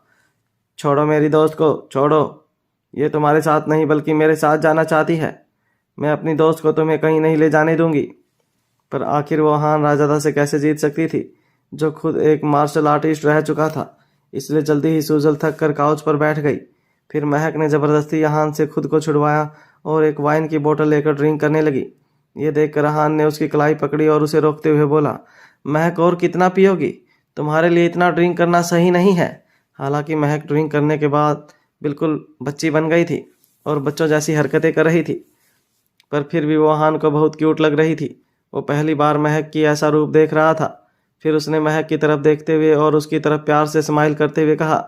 छोड़ो मेरी दोस्त को, छोड़ो। ये तुम्हारे साथ नहीं बल्कि मेरे साथ जाना चाहती है। मैं अपनी दोस्त को तुम्हें कहीं नहीं ले जाने दूंगी। पर आखिर वो अहान राजादा से कैसे जीत सकती थी, जो खुद एक मार्शल आर्टिस्ट रह चुका था। इसलिए जल्दी ही सुजल थक कर काउच पर बैठ गई। फिर महक ने ज़बरदस्ती अहान से खुद को छुड़वाया और एक वाइन की बोतल लेकर ड्रिंक करने लगी। ये देखकर अहान ने उसकी कलाई पकड़ी और उसे रोकते हुए बोला, महक और कितना पियोगी? तुम्हारे लिए इतना ड्रिंक करना सही नहीं है। हालांकि महक ड्रिंक करने के बाद बिल्कुल बच्ची बन गई थी और बच्चों जैसी हरकतें कर रही थी, पर फिर भी वो अहान को बहुत क्यूट लग रही थी। वो पहली बार महक की ऐसा रूप देख रहा था। फिर उसने महक की तरफ देखते हुए और उसकी तरफ प्यार से स्माइल करते हुए कहा,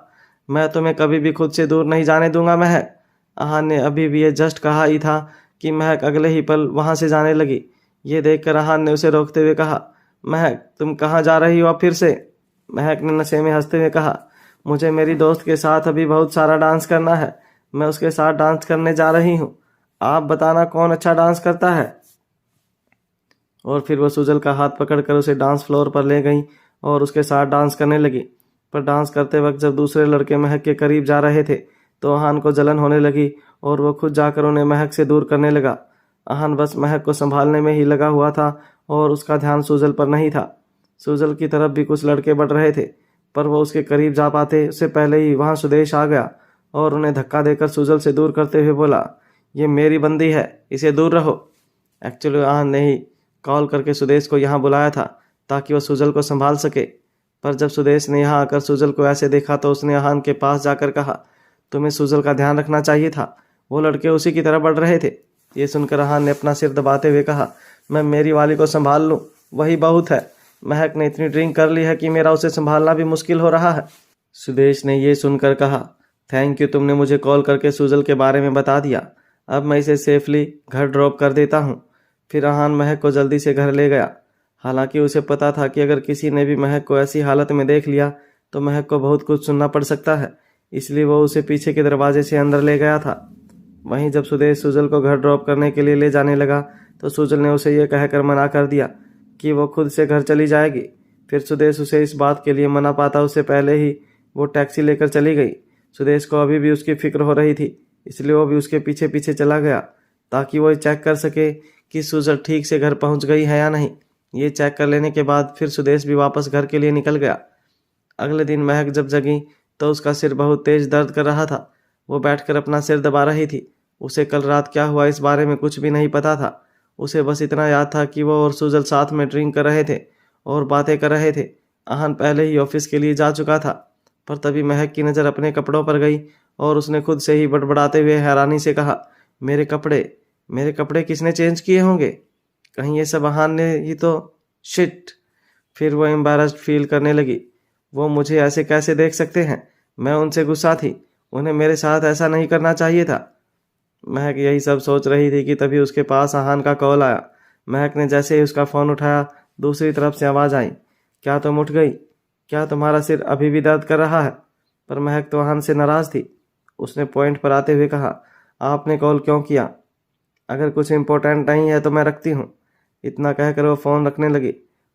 मैं तुम्हें कभी भी खुद से दूर नहीं जाने दूंगा महक। अहान ने अभी भी ये जस्ट कहा ही था कि महक अगले ही पल वहाँ से जाने लगी। ये देखकर अहान ने उसे रोकते हुए कहा, महक तुम कहाँ जा रही हो अब फिर से? महक ने नशे में हंसते हुए कहा, मुझे मेरी दोस्त के साथ अभी बहुत सारा डांस करना है। मैं उसके साथ डांस करने जा रही हूँ। आप बताना कौन अच्छा डांस करता है। और फिर वो सुजल का हाथ पकड़कर उसे डांस फ्लोर पर ले गई और उसके साथ डांस करने लगी। पर डांस करते वक्त जब दूसरे लड़के महक के करीब जा रहे थे तो अहान को जलन होने लगी और वो खुद जाकर उन्हें महक से दूर करने लगा। अहान बस महक को संभालने में ही लगा हुआ था और उसका ध्यान सुजल पर नहीं था। सुजल की तरफ भी कुछ लड़के बढ़ रहे थे, पर वो उसके करीब जा पाते उससे पहले ही वहाँ सुदेश आ गया और उन्हें धक्का देकर सुजल से दूर करते हुए बोला, ये मेरी बंदी है, इसे दूर रहो। एक्चुअली अहान ने ही कॉल करके सुदेश को यहाँ बुलाया था ताकि वह सुजल को संभाल सके। पर जब सुदेश ने यहाँ आकर सुजल को ऐसे देखा तो उसने अहान के पास जाकर कहा, तुम्हें सुजल का ध्यान रखना चाहिए था, वो लड़के उसी की तरफ बढ़ रहे थे। ये सुनकर अहान ने अपना सिर दबाते हुए कहा, मैं मेरी वाली को संभाल लूँ, वही बहुत है। महक ने इतनी ड्रिंक कर ली है कि मेरा उसे संभालना भी मुश्किल हो रहा है। सुदेश ने ये सुनकर कहा, थैंक यू, तुमने मुझे कॉल करके सुजल के बारे में बता दिया। अब मैं इसे सेफली घर ड्रॉप कर देता हूँ। फिर अहान महक को जल्दी से घर ले गया। हालांकि उसे पता था कि अगर किसी ने भी महक को ऐसी हालत में देख लिया तो महक को बहुत कुछ सुनना पड़ सकता है, इसलिए वो उसे पीछे के दरवाजे से अंदर ले गया था। वहीं जब सुदेश सुजल को घर ड्रॉप करने के लिए ले जाने लगा तो सुजल ने उसे यह कहकर मना कर दिया कि वो खुद से घर चली जाएगी। फिर सुदेश उसे इस बात के लिए मना पाता उससे पहले ही वो टैक्सी लेकर चली गई। सुदेश को अभी भी उसकी फिक्र हो रही थी, इसलिए वो भी उसके पीछे पीछे चला गया ताकि वो चेक कर सके कि सुजल ठीक से घर पहुंच गई है या नहीं। ये चेक कर लेने के बाद फिर सुदेश भी वापस घर के लिए निकल गया। अगले दिन महक जब जगी तो उसका सिर बहुत तेज दर्द कर रहा था। वो बैठकर अपना सिर दबा रही थी। उसे कल रात क्या हुआ इस बारे में कुछ भी नहीं पता था। उसे बस इतना याद था कि वो और सुजल साथ में ड्रिंक कर रहे थे और बातें कर रहे थे। अहान पहले ही ऑफिस के लिए जा चुका था, पर तभी महक की नज़र अपने कपड़ों पर गई और उसने खुद से ही बड़बड़ाते हुए हैरानी से कहा, मेरे कपड़े किसने चेंज किए होंगे? कहीं ये सब अहान ने ही तो। शिट। फिर वो एम्बैरेस्ड फील करने लगी। वो मुझे ऐसे कैसे देख सकते हैं? मैं उनसे गुस्सा थी, उन्हें मेरे साथ ऐसा नहीं करना चाहिए था। महक यही सब सोच रही थी कि तभी उसके पास अहान का कॉल आया। महक ने जैसे ही उसका फ़ोन उठाया दूसरी तरफ से आवाज़ आई, क्या तुम उठ गई? क्या तुम्हारा सिर अभी भी दर्द कर रहा है? पर महक तो अहान से नाराज़ थी। उसने पॉइंट पर आते हुए कहा, आपने कॉल क्यों किया? अगर कुछ इम्पोर्टेंट नहीं है तो मैं रखती हूँ। इतना कहकर वो फ़ोन रखने लगी।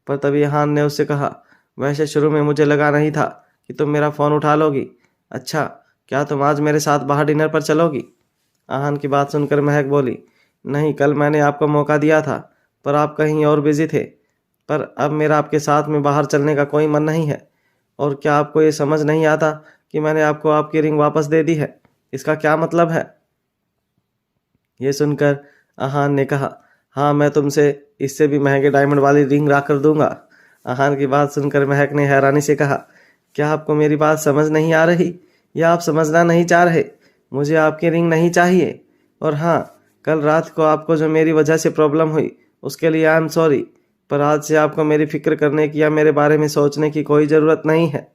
पर तभी अहान ने उससे कहा, वैसे शुरू में मुझे लगा नहीं था कि तुम मेरा फ़ोन उठा लोगी। अच्छा, क्या तुम आज मेरे साथ बाहर डिनर पर चलोगी? अहान की बात सुनकर महक बोली, नहीं, कल मैंने आपको मौका दिया था पर आप कहीं और बिजी थे। पर अब मेरा आपके साथ में बाहर चलने का कोई मन नहीं है। और क्या आपको ये समझ नहीं आता कि मैंने आपको आपकी रिंग वापस दे दी है? इसका क्या मतलब है? ये सुनकर अहान ने कहा, हाँ, मैं तुमसे इससे भी महंगे डायमंड वाली रिंग ला कर दूंगा। अहान की बात सुनकर महक ने हैरानी से कहा, क्या आपको मेरी बात समझ नहीं आ रही या आप समझना नहीं चाह रहे? मुझे आपकी रिंग नहीं चाहिए। और हाँ, कल रात को आपको जो मेरी वजह से प्रॉब्लम हुई उसके लिए आई एम सॉरी, पर आज से आपको मेरी फिक्र करने की या मेरे बारे में सोचने की कोई ज़रूरत नहीं है।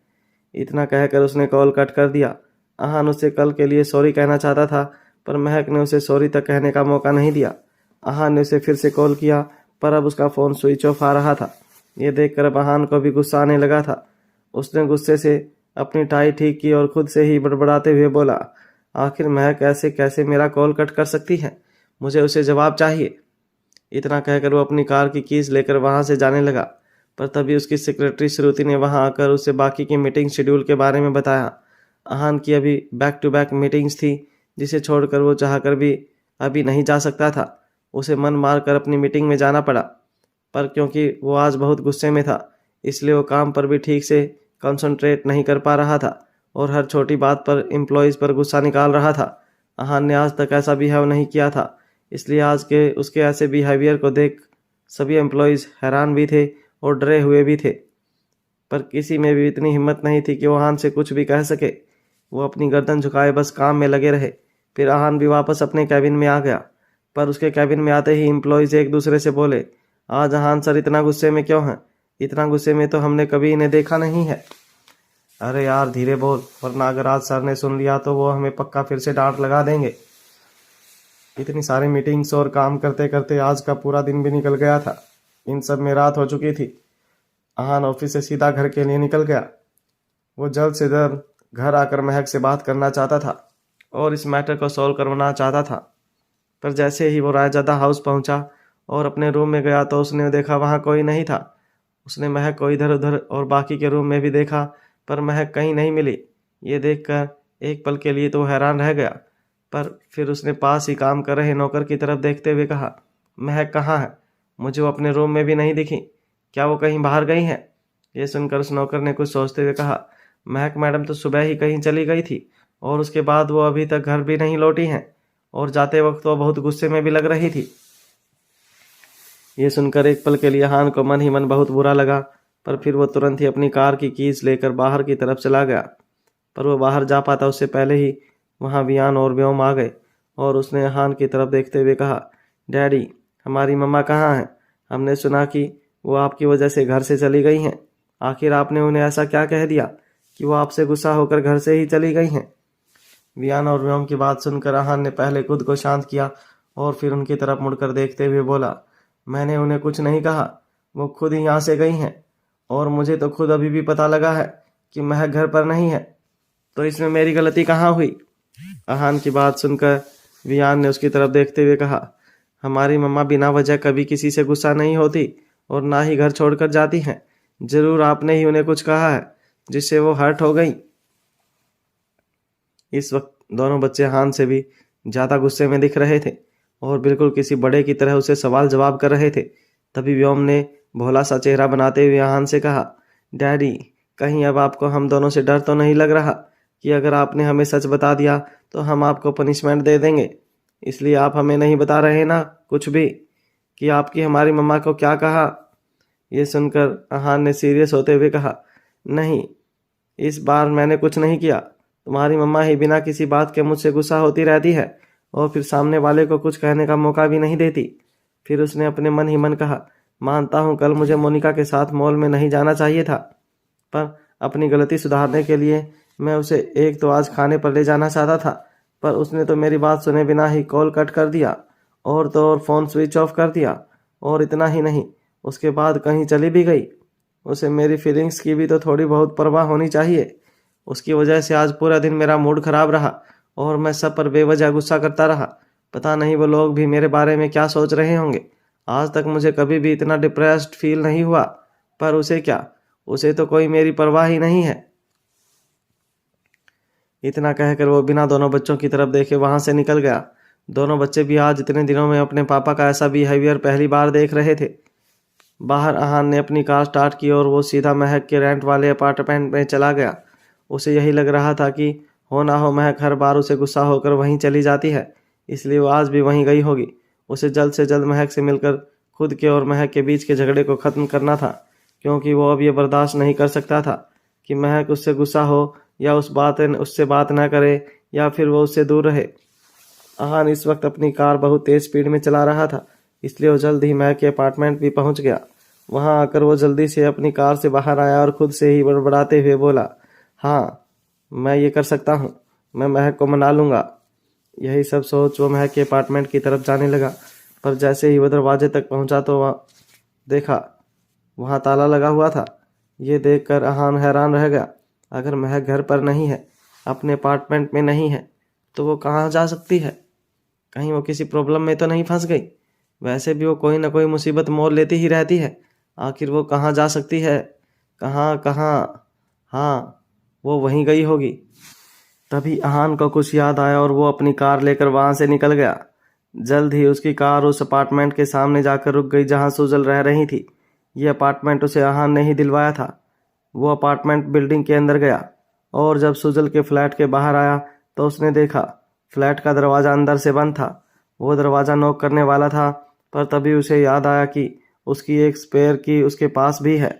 इतना कहकर उसने कॉल कट कर दिया। अहान उससे कल के लिए सॉरी कहना चाहता था, पर महक ने उसे सॉरी तक कहने का मौका नहीं दिया। अहान ने उसे फिर से कॉल किया, पर अब उसका फ़ोन स्विच ऑफ आ रहा था। ये देखकर अब अहान को भी गुस्सा आने लगा था। उसने गुस्से से अपनी टाई ठीक की और खुद से ही बड़बड़ाते हुए बोला, आखिर महक ऐसे कैसे मेरा कॉल कट कर सकती है? मुझे उसे जवाब चाहिए। इतना कहकर वो अपनी कार की कीज लेकर वहाँ से जाने लगा, पर तभी उसकी सेक्रेटरी श्रुति ने वहाँ आकर उसे बाकी की मीटिंग शेड्यूल के बारे में बताया। आहान की अभी बैक टू बैक मीटिंग्स थी, जिसे छोड़कर वो चाहकर भी अभी नहीं जा सकता था। उसे मन मार कर अपनी मीटिंग में जाना पड़ा, पर क्योंकि वो आज बहुत गुस्से में था, इसलिए वो काम पर भी ठीक से कंसंट्रेट नहीं कर पा रहा था और हर छोटी बात पर एम्प्लॉयज़ पर गुस्सा निकाल रहा था। आहान ने आज तक ऐसा बिहेव नहीं किया था, इसलिए आज के उसके ऐसे बिहेवियर को देख सभी एम्प्लॉयज़ हैरान भी थे और डरे हुए भी थे, पर किसी में भी इतनी हिम्मत नहीं थी कि वो आहान से कुछ भी कह सके। वो अपनी गर्दन झुकाए बस काम में लगे रहे। फिर आहान भी वापस अपने कैबिन में आ गया, पर उसके कैबिन में आते ही एम्प्लॉयज़ एक दूसरे से बोले, आज आहान सर इतना गुस्से में क्यों हैं? इतना गुस्से में तो हमने कभी इन्हें देखा नहीं है। अरे यार धीरे बोल, वरना अगर आज सर ने सुन लिया तो वो हमें पक्का फिर से डांट लगा देंगे। इतनी सारी मीटिंग्स और काम करते करते आज का पूरा दिन भी निकल गया था। इन सब में रात हो चुकी थी। आहान ऑफिस से सीधा घर के लिए निकल गया। वो जल्द से जल्द घर आकर महक से बात करना चाहता था और इस मैटर को सॉल्व करवाना चाहता था, पर जैसे ही वो रायजादा हाउस पहुंचा और अपने रूम में गया तो उसने देखा वहाँ कोई नहीं था। उसने महक को इधर उधर और बाकी के रूम में भी देखा, पर महक कहीं नहीं मिली। ये देखकर एक पल के लिए तो हैरान रह गया, पर फिर उसने पास ही काम कर रहे नौकर की तरफ देखते हुए कहा, महक कहाँ है? मुझे वो अपने रूम में भी नहीं दिखी। क्या वो कहीं बाहर गई हैं? ये सुनकर उस नौकर ने कुछ सोचते हुए कहा, महक मैडम तो सुबह ही कहीं चली गई थी और उसके बाद वो अभी तक घर भी नहीं लौटी हैं, और जाते वक्त वो बहुत गुस्से में भी लग रही थी। ये सुनकर एक पल के लिए आहान को मन ही मन बहुत बुरा लगा, पर फिर वो तुरंत ही अपनी कार की कीज लेकर बाहर की तरफ चला गया। पर वो बाहर जा पाता उससे पहले ही वहाँ वियान और व्योम आ गए और उसने आहान की तरफ देखते हुए कहा, डैडी हमारी मम्मा कहाँ हैं? हमने सुना कि वो आपकी वजह से घर से चली गई हैं। आखिर आपने उन्हें ऐसा क्या कह दिया कि वो आपसे गुस्सा होकर घर से ही चली गई हैं? वियान और व्योम की बात सुनकर आहान ने पहले खुद को शांत किया और फिर उनकी तरफ मुड़कर देखते हुए बोला, मैंने उन्हें कुछ नहीं कहा, वो खुद ही यहाँ से गई हैं और मुझे तो खुद अभी भी पता लगा है कि महक घर पर नहीं है, तो इसमें मेरी गलती कहाँ हुई? आहान की बात सुनकर वियान ने उसकी तरफ देखते हुए कहा, हमारी मम्मा बिना वजह कभी किसी से गुस्सा नहीं होती और ना ही घर छोड़कर जाती हैं। जरूर आपने ही उन्हें कुछ कहा है जिससे वो हर्ट हो गई। इस वक्त दोनों बच्चे आहान से भी ज़्यादा गुस्से में दिख रहे थे और बिल्कुल किसी बड़े की तरह उसे सवाल जवाब कर रहे थे। तभी व्योम ने भोला सा चेहरा बनाते हुए आहान से कहा, डैडी कहीं अब आपको हम दोनों से डर तो नहीं लग रहा कि अगर आपने हमें सच बता दिया तो हम आपको पनिशमेंट दे देंगे? इसलिए आप हमें नहीं बता रहे ना कुछ भी कि आपकी हमारी मम्मा को क्या कहा? ये सुनकर आहान ने सीरियस होते हुए कहा, नहीं, इस बार मैंने कुछ नहीं किया। तुम्हारी मम्मा ही बिना किसी बात के मुझसे गुस्सा होती रहती है और फिर सामने वाले को कुछ कहने का मौका भी नहीं देती। फिर उसने अपने मन ही मन कहा, मानता हूँ कल मुझे मोनिका के साथ मॉल में नहीं जाना चाहिए था, पर अपनी गलती सुधारने के लिए मैं उसे एक तो आज खाने पर ले जाना चाहता था, पर उसने तो मेरी बात सुने बिना ही कॉल कट कर दिया और तो और फ़ोन स्विच ऑफ कर दिया। और इतना ही नहीं, उसके बाद कहीं चली भी गई। उसे मेरी फीलिंग्स की भी तो थोड़ी बहुत परवाह होनी चाहिए। उसकी वजह से आज पूरा दिन मेरा मूड खराब रहा और मैं सब पर बेवजह गुस्सा करता रहा। पता नहीं वो लोग भी मेरे बारे में क्या सोच रहे होंगे। आज तक मुझे कभी भी इतना डिप्रेस्ड फील नहीं हुआ, पर उसे क्या, उसे तो कोई मेरी परवाह ही नहीं है। इतना कहकर वो बिना दोनों बच्चों की तरफ देखे वहां से निकल गया। दोनों बच्चे भी आज इतने दिनों में अपने पापा का ऐसा बिहेवियर पहली बार देख रहे थे। बाहर आहान ने अपनी कार स्टार्ट की और वो सीधा महक के रेंट वाले अपार्टमेंट में चला गया। उसे यही लग रहा था कि हो ना हो महक हर बार उसे गुस्सा होकर वहीं चली जाती है, इसलिए वो आज भी वहीं गई होगी। उसे जल्द से जल्द महक से मिलकर खुद के और महक के बीच के झगड़े को ख़त्म करना था, क्योंकि वो अब ये बर्दाश्त नहीं कर सकता था कि महक उससे गुस्सा हो या उससे बात ना करे या फिर वो उससे दूर रहे। आहान इस वक्त अपनी कार बहुत तेज़ स्पीड में चला रहा था, इसलिए वो जल्द ही महक के अपार्टमेंट भी पहुंच गया। वहां आकर वो जल्दी से अपनी कार से बाहर आया और खुद से ही बड़बड़ाते हुए बोला, हाँ मैं ये कर सकता हूँ, मैं महक को मना लूँगा। यही सब सोच वो महक के अपार्टमेंट की तरफ जाने लगा, पर जैसे ही वो दरवाजे तक पहुँचा तो वहाँ देखा वहाँ ताला लगा हुआ था। ये देखकर आहान हैरान रह गया। अगर महक घर पर नहीं है, अपने अपार्टमेंट में नहीं है, तो वो कहाँ जा सकती है? कहीं वो किसी प्रॉब्लम में तो नहीं फंस गई? वैसे भी वो कोई ना कोई मुसीबत मोल लेती ही रहती है। आखिर वो कहाँ जा सकती है? कहाँ कहाँ? हाँ, वो वहीं गई होगी। तभी अहान को कुछ याद आया और वो अपनी कार लेकर वहां से निकल गया। जल्द ही उसकी कार उस अपार्टमेंट के सामने जाकर रुक गई जहां सुजल रह रही थी। ये अपार्टमेंट उसे अहान ने ही दिलवाया था। वो अपार्टमेंट बिल्डिंग के अंदर गया और जब सुजल के फ्लैट के बाहर आया तो उसने देखा फ्लैट का दरवाज़ा अंदर से बंद था। वो दरवाज़ा नॉक करने वाला था, पर तभी उसे याद आया कि उसकी एक स्पेयर की उसके पास भी है।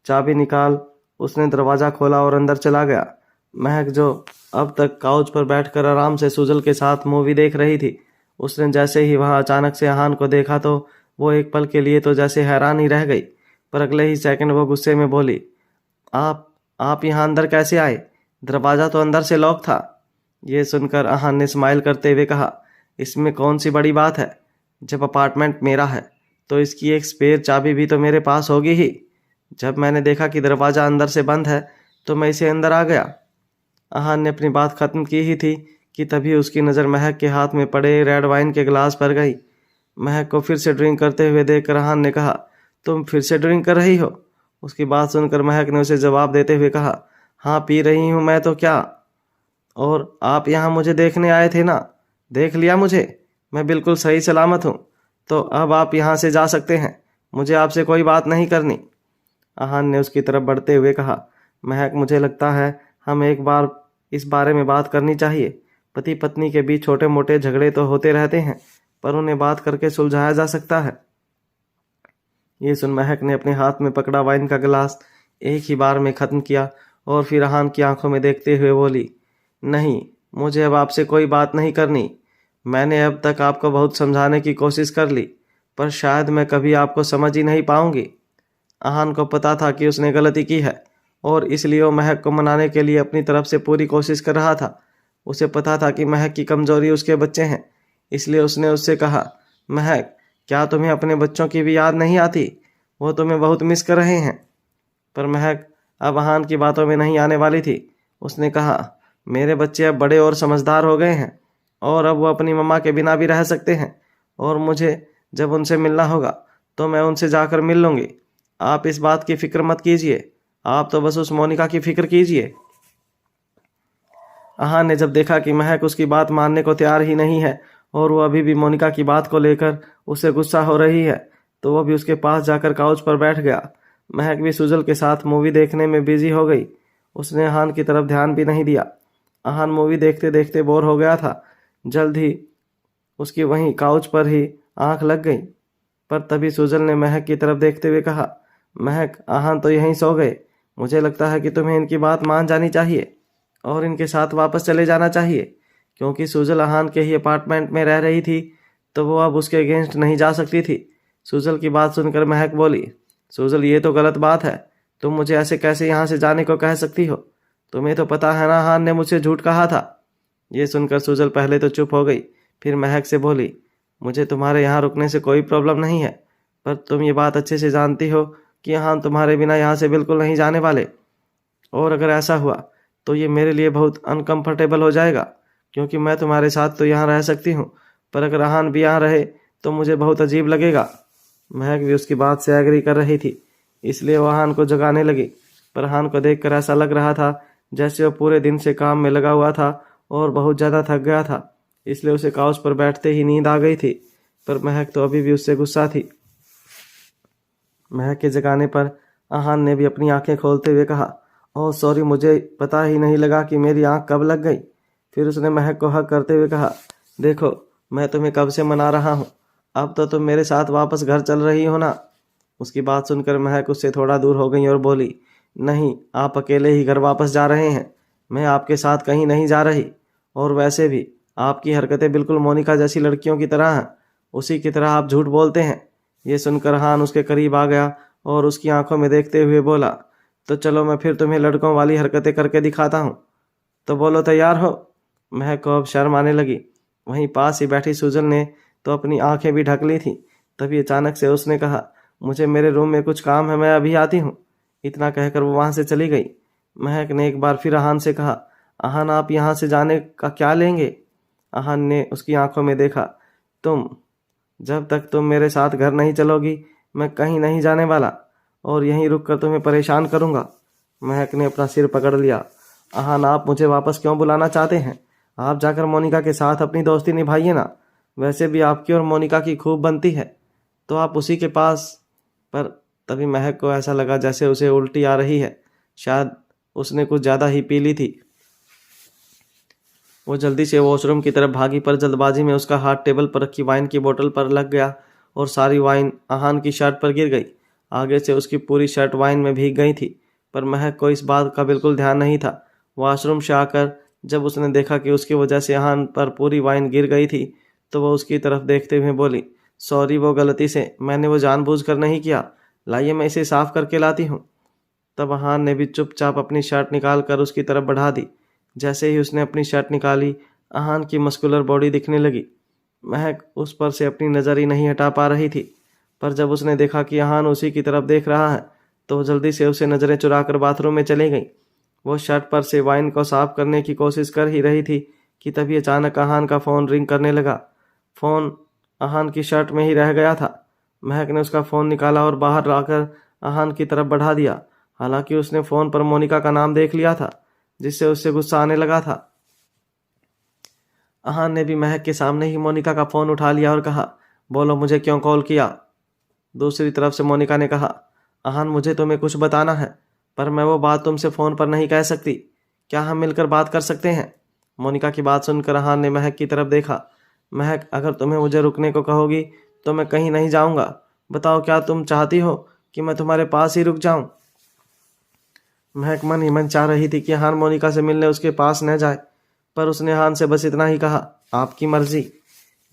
चाबी निकाल उसने दरवाज़ा खोला और अंदर चला गया। महक, जो अब तक काउच पर बैठकर आराम से सुजल के साथ मूवी देख रही थी, उसने जैसे ही वहां अचानक से अहान को देखा तो वो एक पल के लिए तो जैसे हैरान ही रह गई, पर अगले ही सेकंड वो गुस्से में बोली, आप यहाँ अंदर कैसे आए? दरवाज़ा तो अंदर से लॉक था। ये सुनकर अहान ने स्माइल करते हुए कहा, इसमें कौन सी बड़ी बात है? जब अपार्टमेंट मेरा है तो इसकी एक स्पेयर चाबी भी तो मेरे पास होगी ही। जब मैंने देखा कि दरवाज़ा अंदर से बंद है तो मैं इसे अंदर आ गया। अहान ने अपनी बात खत्म की ही थी कि तभी उसकी नज़र महक के हाथ में पड़े रेड वाइन के गिलास पर गई। महक को फिर से ड्रिंक करते हुए देखकर अहान ने कहा, तुम फिर से ड्रिंक कर रही हो? उसकी बात सुनकर महक ने उसे जवाब देते हुए कहा, हाँ पी रही हूँ मैं तो क्या। और आप यहाँ मुझे देखने आए थे ना? देख लिया मुझे, मैं बिल्कुल सही सलामत हूँ। तो अब आप यहाँ से जा सकते हैं, मुझे आपसे कोई बात नहीं करनी। अहान ने उसकी तरफ बढ़ते हुए कहा, महक मुझे लगता है हम एक बार इस बारे में बात करनी चाहिए। पति पत्नी के बीच छोटे मोटे झगड़े तो होते रहते हैं, पर उन्हें बात करके सुलझाया जा सकता है। ये सुन महक ने अपने हाथ में पकड़ा वाइन का गिलास एक ही बार में खत्म किया और फिर अहान की आंखों में देखते हुए बोली, नहीं, मुझे अब आपसे कोई बात नहीं करनी। मैंने अब तक आपको बहुत समझाने की कोशिश कर ली, पर शायद मैं कभी आपको समझ ही नहीं पाऊंगी। अहान को पता था कि उसने गलती की है और इसलिए वो महक को मनाने के लिए अपनी तरफ से पूरी कोशिश कर रहा था। उसे पता था कि महक की कमजोरी उसके बच्चे हैं, इसलिए उसने उससे कहा, महक, क्या तुम्हें अपने बच्चों की भी याद नहीं आती? वो तुम्हें बहुत मिस कर रहे हैं। पर महक अब अहान की बातों में नहीं आने वाली थी। उसने कहा, मेरे बच्चे अब बड़े और समझदार हो गए हैं और अब वो अपनी मम्मा के बिना भी रह सकते हैं, और मुझे जब उनसे मिलना होगा तो मैं उनसे जाकर मिल लूँगी। आप इस बात की फिक्र मत कीजिए, आप तो बस उस मोनिका की फिक्र कीजिए। अहान ने जब देखा कि महक उसकी बात मानने को तैयार ही नहीं है और वो अभी भी मोनिका की बात को लेकर उससे गुस्सा हो रही है, तो वो भी उसके पास जाकर काउच पर बैठ गया। महक भी सुजल के साथ मूवी देखने में बिजी हो गई। उसने अहान की तरफ ध्यान भी नहीं दिया। अहान मूवी देखते देखते बोर हो गया था। जल्द ही उसकी वहीं काउच पर ही आंख लग गई, पर तभी सुजल ने महक की तरफ देखते हुए कहा, महक, अहान तो यहीं सो गए। मुझे लगता है कि तुम्हें इनकी बात मान जानी चाहिए और इनके साथ वापस चले जाना चाहिए, क्योंकि सुजल अहान के ही अपार्टमेंट में रह रही थी तो वो अब उसके अगेंस्ट नहीं जा सकती थी। सुजल की बात सुनकर महक बोली, सुजल, ये तो गलत बात है। तुम मुझे ऐसे कैसे यहाँ से जाने को कह सकती हो? तुम्हें तो पता है ना अहान ने मुझसे झूठ कहा था। ये सुनकर सुजल पहले तो चुप हो गई, फिर महक से बोली, मुझे तुम्हारे यहाँ रुकने से कोई प्रॉब्लम नहीं है, पर तुम ये बात अच्छे से जानती हो कि अहान तुम्हारे बिना यहाँ से बिल्कुल नहीं जाने वाले। और अगर ऐसा हुआ तो ये मेरे लिए बहुत अनकंफर्टेबल हो जाएगा, क्योंकि मैं तुम्हारे साथ तो यहाँ रह सकती हूँ, पर अगर अहान भी यहाँ रहे तो मुझे बहुत अजीब लगेगा। महक भी उसकी बात से एग्री कर रही थी, इसलिए वो अहान को जगाने लगी, पर अहान को देखकर ऐसा लग रहा था जैसे वो पूरे दिन से काम में लगा हुआ था और बहुत ज़्यादा थक गया था, इसलिए उसे काउच पर बैठते ही नींद आ गई थी। पर महक तो अभी भी उससे गुस्सा थी। महक के जगाने पर अहान ने भी अपनी आंखें खोलते हुए कहा, ओह सॉरी, मुझे पता ही नहीं लगा कि मेरी आंख कब लग गई। फिर उसने महक को हक करते हुए कहा, देखो, मैं तुम्हें कब से मना रहा हूँ, अब तो तुम मेरे साथ वापस घर चल रही हो ना। उसकी बात सुनकर महक उससे थोड़ा दूर हो गई और बोली, नहीं, आप अकेले ही घर वापस जा रहे हैं, मैं आपके साथ कहीं नहीं जा रही। और वैसे भी आपकी हरकतें बिल्कुल मोनिका जैसी लड़कियों की तरह हैं, उसी की तरह आप झूठ बोलते हैं। ये सुनकर अहान उसके करीब आ गया और उसकी आंखों में देखते हुए बोला, तो चलो मैं फिर तुम्हें लड़कों वाली हरकतें करके दिखाता हूँ, तो बोलो तैयार हो। महक को अब शर्म आने लगी। वहीं पास ही बैठी सुजल ने तो अपनी आंखें भी ढक ली थी। तभी अचानक से उसने कहा, मुझे मेरे रूम में कुछ काम है, मैं अभी आती हूँ। इतना कहकर वो वहां से चली गई। महक ने एक बार फिर अहान से कहा, अहान, आप यहाँ से जाने का क्या लेंगे? अहान ने उसकी आंखों में देखा, तुम जब तक तुम मेरे साथ घर नहीं चलोगी मैं कहीं नहीं जाने वाला और यहीं रुक कर तुम्हें परेशान करूंगा। महक ने अपना सिर पकड़ लिया। आहान, आप मुझे वापस क्यों बुलाना चाहते हैं? आप जाकर मोनिका के साथ अपनी दोस्ती निभाइए ना। वैसे भी आपकी और मोनिका की खूब बनती है, तो आप उसी के पास। पर तभी महक को ऐसा लगा जैसे उसे उल्टी आ रही है। शायद उसने कुछ ज़्यादा ही पी ली थी। वो जल्दी से वॉशरूम की तरफ भागी, पर जल्दबाजी में उसका हाथ टेबल पर रखी वाइन की बोतल पर लग गया और सारी वाइन आहान की शर्ट पर गिर गई। आगे से उसकी पूरी शर्ट वाइन में भीग गई थी, पर महक को इस बात का बिल्कुल ध्यान नहीं था। वॉशरूम से आकर जब उसने देखा कि उसकी वजह से आहान पर पूरी वाइन गिर गई थी, तो वह उसकी तरफ देखते हुए बोली, सॉरी, वो गलती से, मैंने वो जानबूझकर नहीं किया। लाइए मैं इसे साफ करके लाती हूँ। तब आहान ने भी चुपचाप अपनी शर्ट निकाल कर उसकी तरफ बढ़ा दी। जैसे ही उसने अपनी शर्ट निकाली, आहान की मस्कुलर बॉडी दिखने लगी। महक उस पर से अपनी नज़र ही नहीं हटा पा रही थी, पर जब उसने देखा कि आहान उसी की तरफ देख रहा है, तो वो जल्दी से उसे नज़रें चुराकर बाथरूम में चली गई। वो शर्ट पर से वाइन को साफ करने की कोशिश कर ही रही थी कि तभी अचानक आहान का फ़ोन रिंग करने लगा। फ़ोन आहान की शर्ट में ही रह गया था। महक ने उसका फ़ोन निकाला और बाहर लाकर आहान की तरफ बढ़ा दिया। हालांकि उसने फ़ोन पर मोनिका का नाम देख लिया था, जिससे उससे गुस्सा आने लगा था। आहान ने भी महक के सामने ही मोनिका का फ़ोन उठा लिया और कहा, बोलो, मुझे क्यों कॉल किया? दूसरी तरफ से मोनिका ने कहा, आहान, मुझे तुम्हें कुछ बताना है, पर मैं वो बात तुमसे फ़ोन पर नहीं कह सकती। क्या हम मिलकर बात कर सकते हैं? मोनिका की बात सुनकर आहान ने महक की तरफ देखा। महक, अगर तुम्हें मुझे रुकने को कहोगी तो मैं कहीं नहीं जाऊंगा। बताओ, क्या तुम चाहती हो कि मैं तुम्हारे पास ही रुक जाऊं? महक मन ही मन चाह रही थी कि आहान मोनिका से मिलने उसके पास न जाए, पर उसने आहान से बस इतना ही कहा, आपकी मर्जी।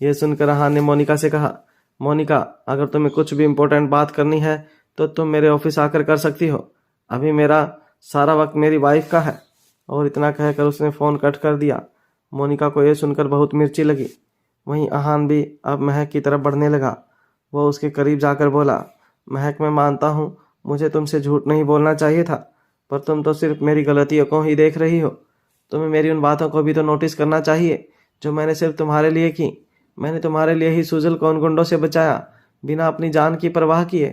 यह सुनकर आहान ने मोनिका से कहा, मोनिका, अगर तुम्हें कुछ भी इम्पोर्टेंट बात करनी है तो तुम मेरे ऑफिस आकर कर सकती हो। अभी मेरा सारा वक्त मेरी वाइफ का है। और इतना कहकर उसने फ़ोन कट कर दिया। मोनिका को यह सुनकर बहुत मिर्ची लगी। वहीं आहान भी अब महक की तरफ बढ़ने लगा। वह उसके करीब जाकर बोला, महक, मैं मानता हूँ मुझे तुमसे झूठ नहीं बोलना चाहिए था, पर तुम तो सिर्फ मेरी गलतियों को ही देख रही हो। तुम्हें मेरी उन बातों को भी तो नोटिस करना चाहिए जो मैंने सिर्फ तुम्हारे लिए की। मैंने तुम्हारे लिए ही सुजल को उन गुंडों से बचाया, बिना अपनी जान की परवाह किए।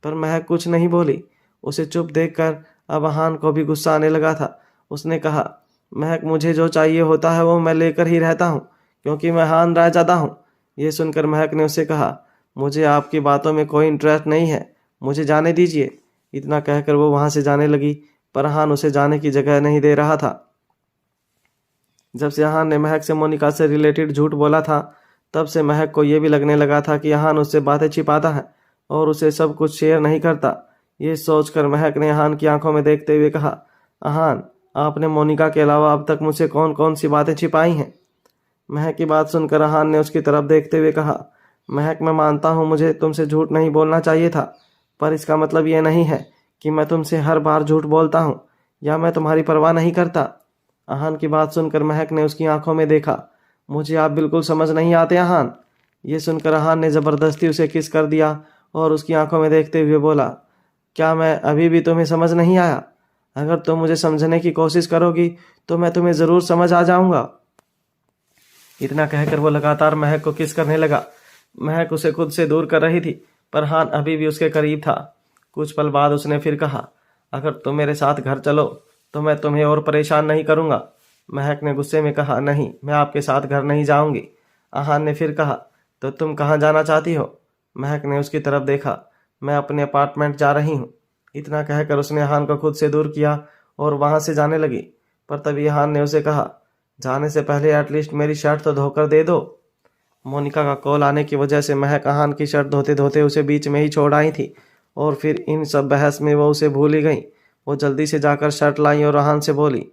पर महक कुछ नहीं बोली। उसे चुप देखकर अब आहान को भी गुस्सा आने लगा था। उसने कहा, महक, मुझे जो चाहिए होता है वो मैं लेकर ही रहता हूँ, क्योंकि मैं आहान रायजादा हूँ। ये सुनकर महक ने उससे कहा, मुझे आपकी बातों में कोई इंटरेस्ट नहीं है, मुझे जाने दीजिए। इतना कहकर वो वहाँ से जाने लगी, पर आहान उसे जाने की जगह नहीं दे रहा था। जब से आहान ने महक से मोनिका से रिलेटेड झूठ बोला था, तब से महक को यह भी लगने लगा था कि आहान उससे बातें छिपाता है और उसे सब कुछ शेयर नहीं करता। ये सोचकर महक ने आहान की आंखों में देखते हुए कहा, आहान, आपने मोनिका के अलावा अब तक मुझसे कौन कौन सी बातें छिपाई हैं? महक की बात सुनकर आहान ने उसकी तरफ देखते हुए कहा, महक, मैं मानता हूँ मुझे तुमसे झूठ नहीं बोलना चाहिए था, पर इसका मतलब ये नहीं है कि मैं तुमसे हर बार झूठ बोलता हूँ या मैं तुम्हारी परवाह नहीं करता। आहान की बात सुनकर महक ने उसकी आंखों में देखा। मुझे आप बिल्कुल समझ नहीं आते आहान। ये सुनकर आहान ने ज़बरदस्ती उसे किस कर दिया और उसकी आंखों में देखते हुए बोला, क्या मैं अभी भी तुम्हें समझ नहीं आया? अगर तुम मुझे समझने की कोशिश करोगी तो मैं तुम्हें ज़रूर समझ आ जाऊंगा। इतना कहकर वो लगातार महक को किस करने लगा। महक उसे खुद से दूर कर रही थी, पर आहान अभी भी उसके करीब था। कुछ पल बाद उसने फिर कहा, अगर तुम मेरे साथ घर चलो तो मैं तुम्हें और परेशान नहीं करूंगा। महक ने गुस्से में कहा, नहीं, मैं आपके साथ घर नहीं जाऊंगी। आहान ने फिर कहा, तो तुम कहाँ जाना चाहती हो? महक ने उसकी तरफ देखा। मैं अपने अपार्टमेंट जा रही हूँ। इतना कहकर उसने आहान को खुद से दूर किया और वहां से जाने लगी। पर तभी आहान ने उसे कहा, जाने से पहले एटलीस्ट मेरी शर्ट तो धोकर दे दो। मोनिका का कॉल आने की वजह से महक आहान की शर्ट धोते धोते उसे बीच में ही छोड़ आई थी और फिर इन सब बहस में वो उसे भूल ही गई। वो जल्दी से जाकर शर्ट लाई और आहान से बोली,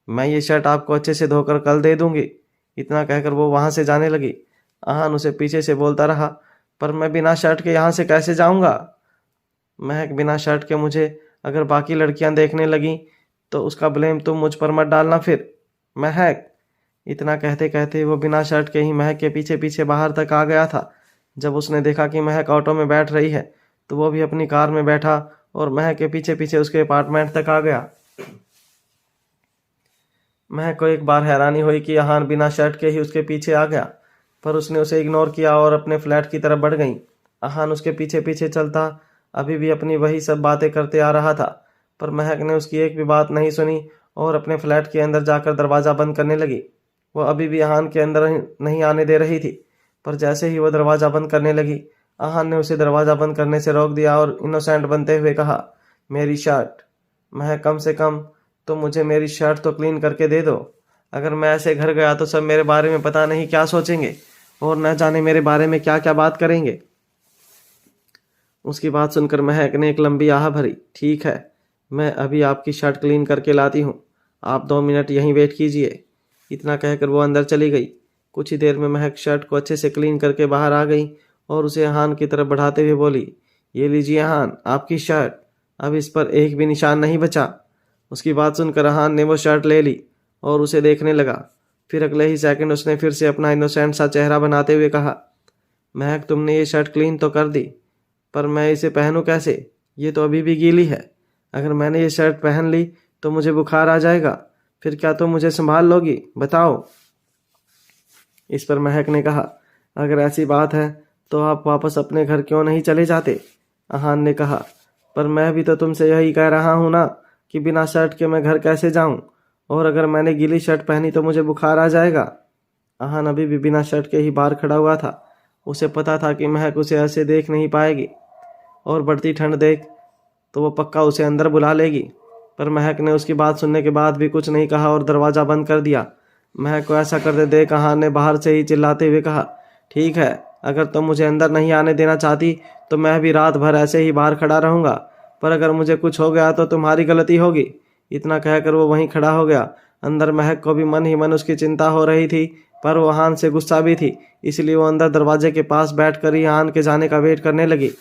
मैं ये शर्ट आपको अच्छे से धोकर कल दे दूंगी। इतना कहकर वो वहां से जाने लगी। आहान उसे पीछे से बोलता रहा, पर मैं बिना शर्ट के यहाँ से कैसे जाऊंगा? महक, बिना शर्ट के मुझे अगर बाकी लड़कियां देखने लगी तो उसका ब्लेम तुम मुझ पर मत डालना फिर। महक। इतना कहते कहते वो बिना शर्ट के ही महक के पीछे पीछे बाहर तक आ गया था। जब उसने देखा कि महक ऑटो में बैठ रही है तो वो भी अपनी कार में बैठा और महक के पीछे पीछे उसके अपार्टमेंट तक आ गया। महक को एक बार हैरानी हुई कि आहान बिना शर्ट के ही उसके पीछे आ गया। पर उसने उसे इग्नोर किया और अपने फ्लैट की तरफ बढ़ गई। अहान उसके पीछे पीछे चलता अभी भी अपनी वही सब बातें करते आ रहा था, पर महक ने उसकी एक भी बात नहीं सुनी और अपने फ्लैट के अंदर जाकर दरवाज़ा बंद करने लगी। वह अभी भी अहान के अंदर नहीं आने दे रही थी, पर जैसे ही वह दरवाज़ा बंद करने लगी, अहान ने उसे दरवाज़ा बंद करने से रोक दिया और इनोसेंट बनते हुए कहा, मेरी शर्ट। महक, कम से कम तो मुझे मेरी शर्ट तो क्लीन करके दे दो। अगर मैं ऐसे घर गया तो सब मेरे बारे में पता नहीं क्या सोचेंगे और न जाने मेरे बारे में क्या क्या बात करेंगे। उसकी बात सुनकर महक ने एक लंबी आह भरी। ठीक है, मैं अभी आपकी शर्ट क्लीन करके लाती हूँ, आप 2 मिनट यहीं वेट कीजिए। इतना कहकर वो अंदर चली गई। कुछ ही देर में महक शर्ट को अच्छे से क्लीन करके बाहर आ गई और उसे अहान की तरफ बढ़ाते हुए बोली, ये लीजिए अहान, आपकी शर्ट। अब इस पर एक भी निशान नहीं बचा। उसकी बात सुनकर अहान ने वो शर्ट ले ली और उसे देखने लगा। फिर अगले ही सेकंड उसने फिर से अपना इनोसेंट सा चेहरा बनाते हुए कहा, महक, तुमने ये शर्ट क्लीन तो कर दी, पर मैं इसे पहनूं कैसे? ये तो अभी भी गीली है। अगर मैंने ये शर्ट पहन ली तो मुझे बुखार आ जाएगा, फिर क्या तुम मुझे संभाल लोगी? बताओ। इस पर महक ने कहा, अगर ऐसी बात है तो आप वापस अपने घर क्यों नहीं चले जाते? अहान ने कहा, पर मैं भी तो तुमसे यही कह रहा हूं ना कि बिना शर्ट के मैं घर कैसे जाऊं, और अगर मैंने गीली शर्ट पहनी तो मुझे बुखार आ जाएगा। अहान अभी भी बिना शर्ट के ही बाहर खड़ा हुआ था। उसे पता था कि महक उसे ऐसे देख नहीं पाएगी और बढ़ती ठंड देख तो वो पक्का उसे अंदर बुला लेगी, पर महक ने उसकी बात सुनने के बाद भी कुछ नहीं कहा और दरवाज़ा बंद कर दिया। महक को ऐसा करते देख अहान ने बाहर से ही चिल्लाते हुए कहा, ठीक है, अगर तुम मुझे अंदर नहीं आने देना चाहती तो मैं भी रात भर ऐसे ही बाहर खड़ा रहूंगा, पर अगर मुझे कुछ हो गया तो तुम्हारी गलती होगी। इतना कहकर वो वहीं खड़ा हो गया। अंदर महक को भी मन ही मन उसकी चिंता हो रही थी, पर वो अहान से गुस्सा भी थी, इसलिए वो अंदर दरवाजे के पास बैठकर ही अहान के जाने का वेट करने लगी।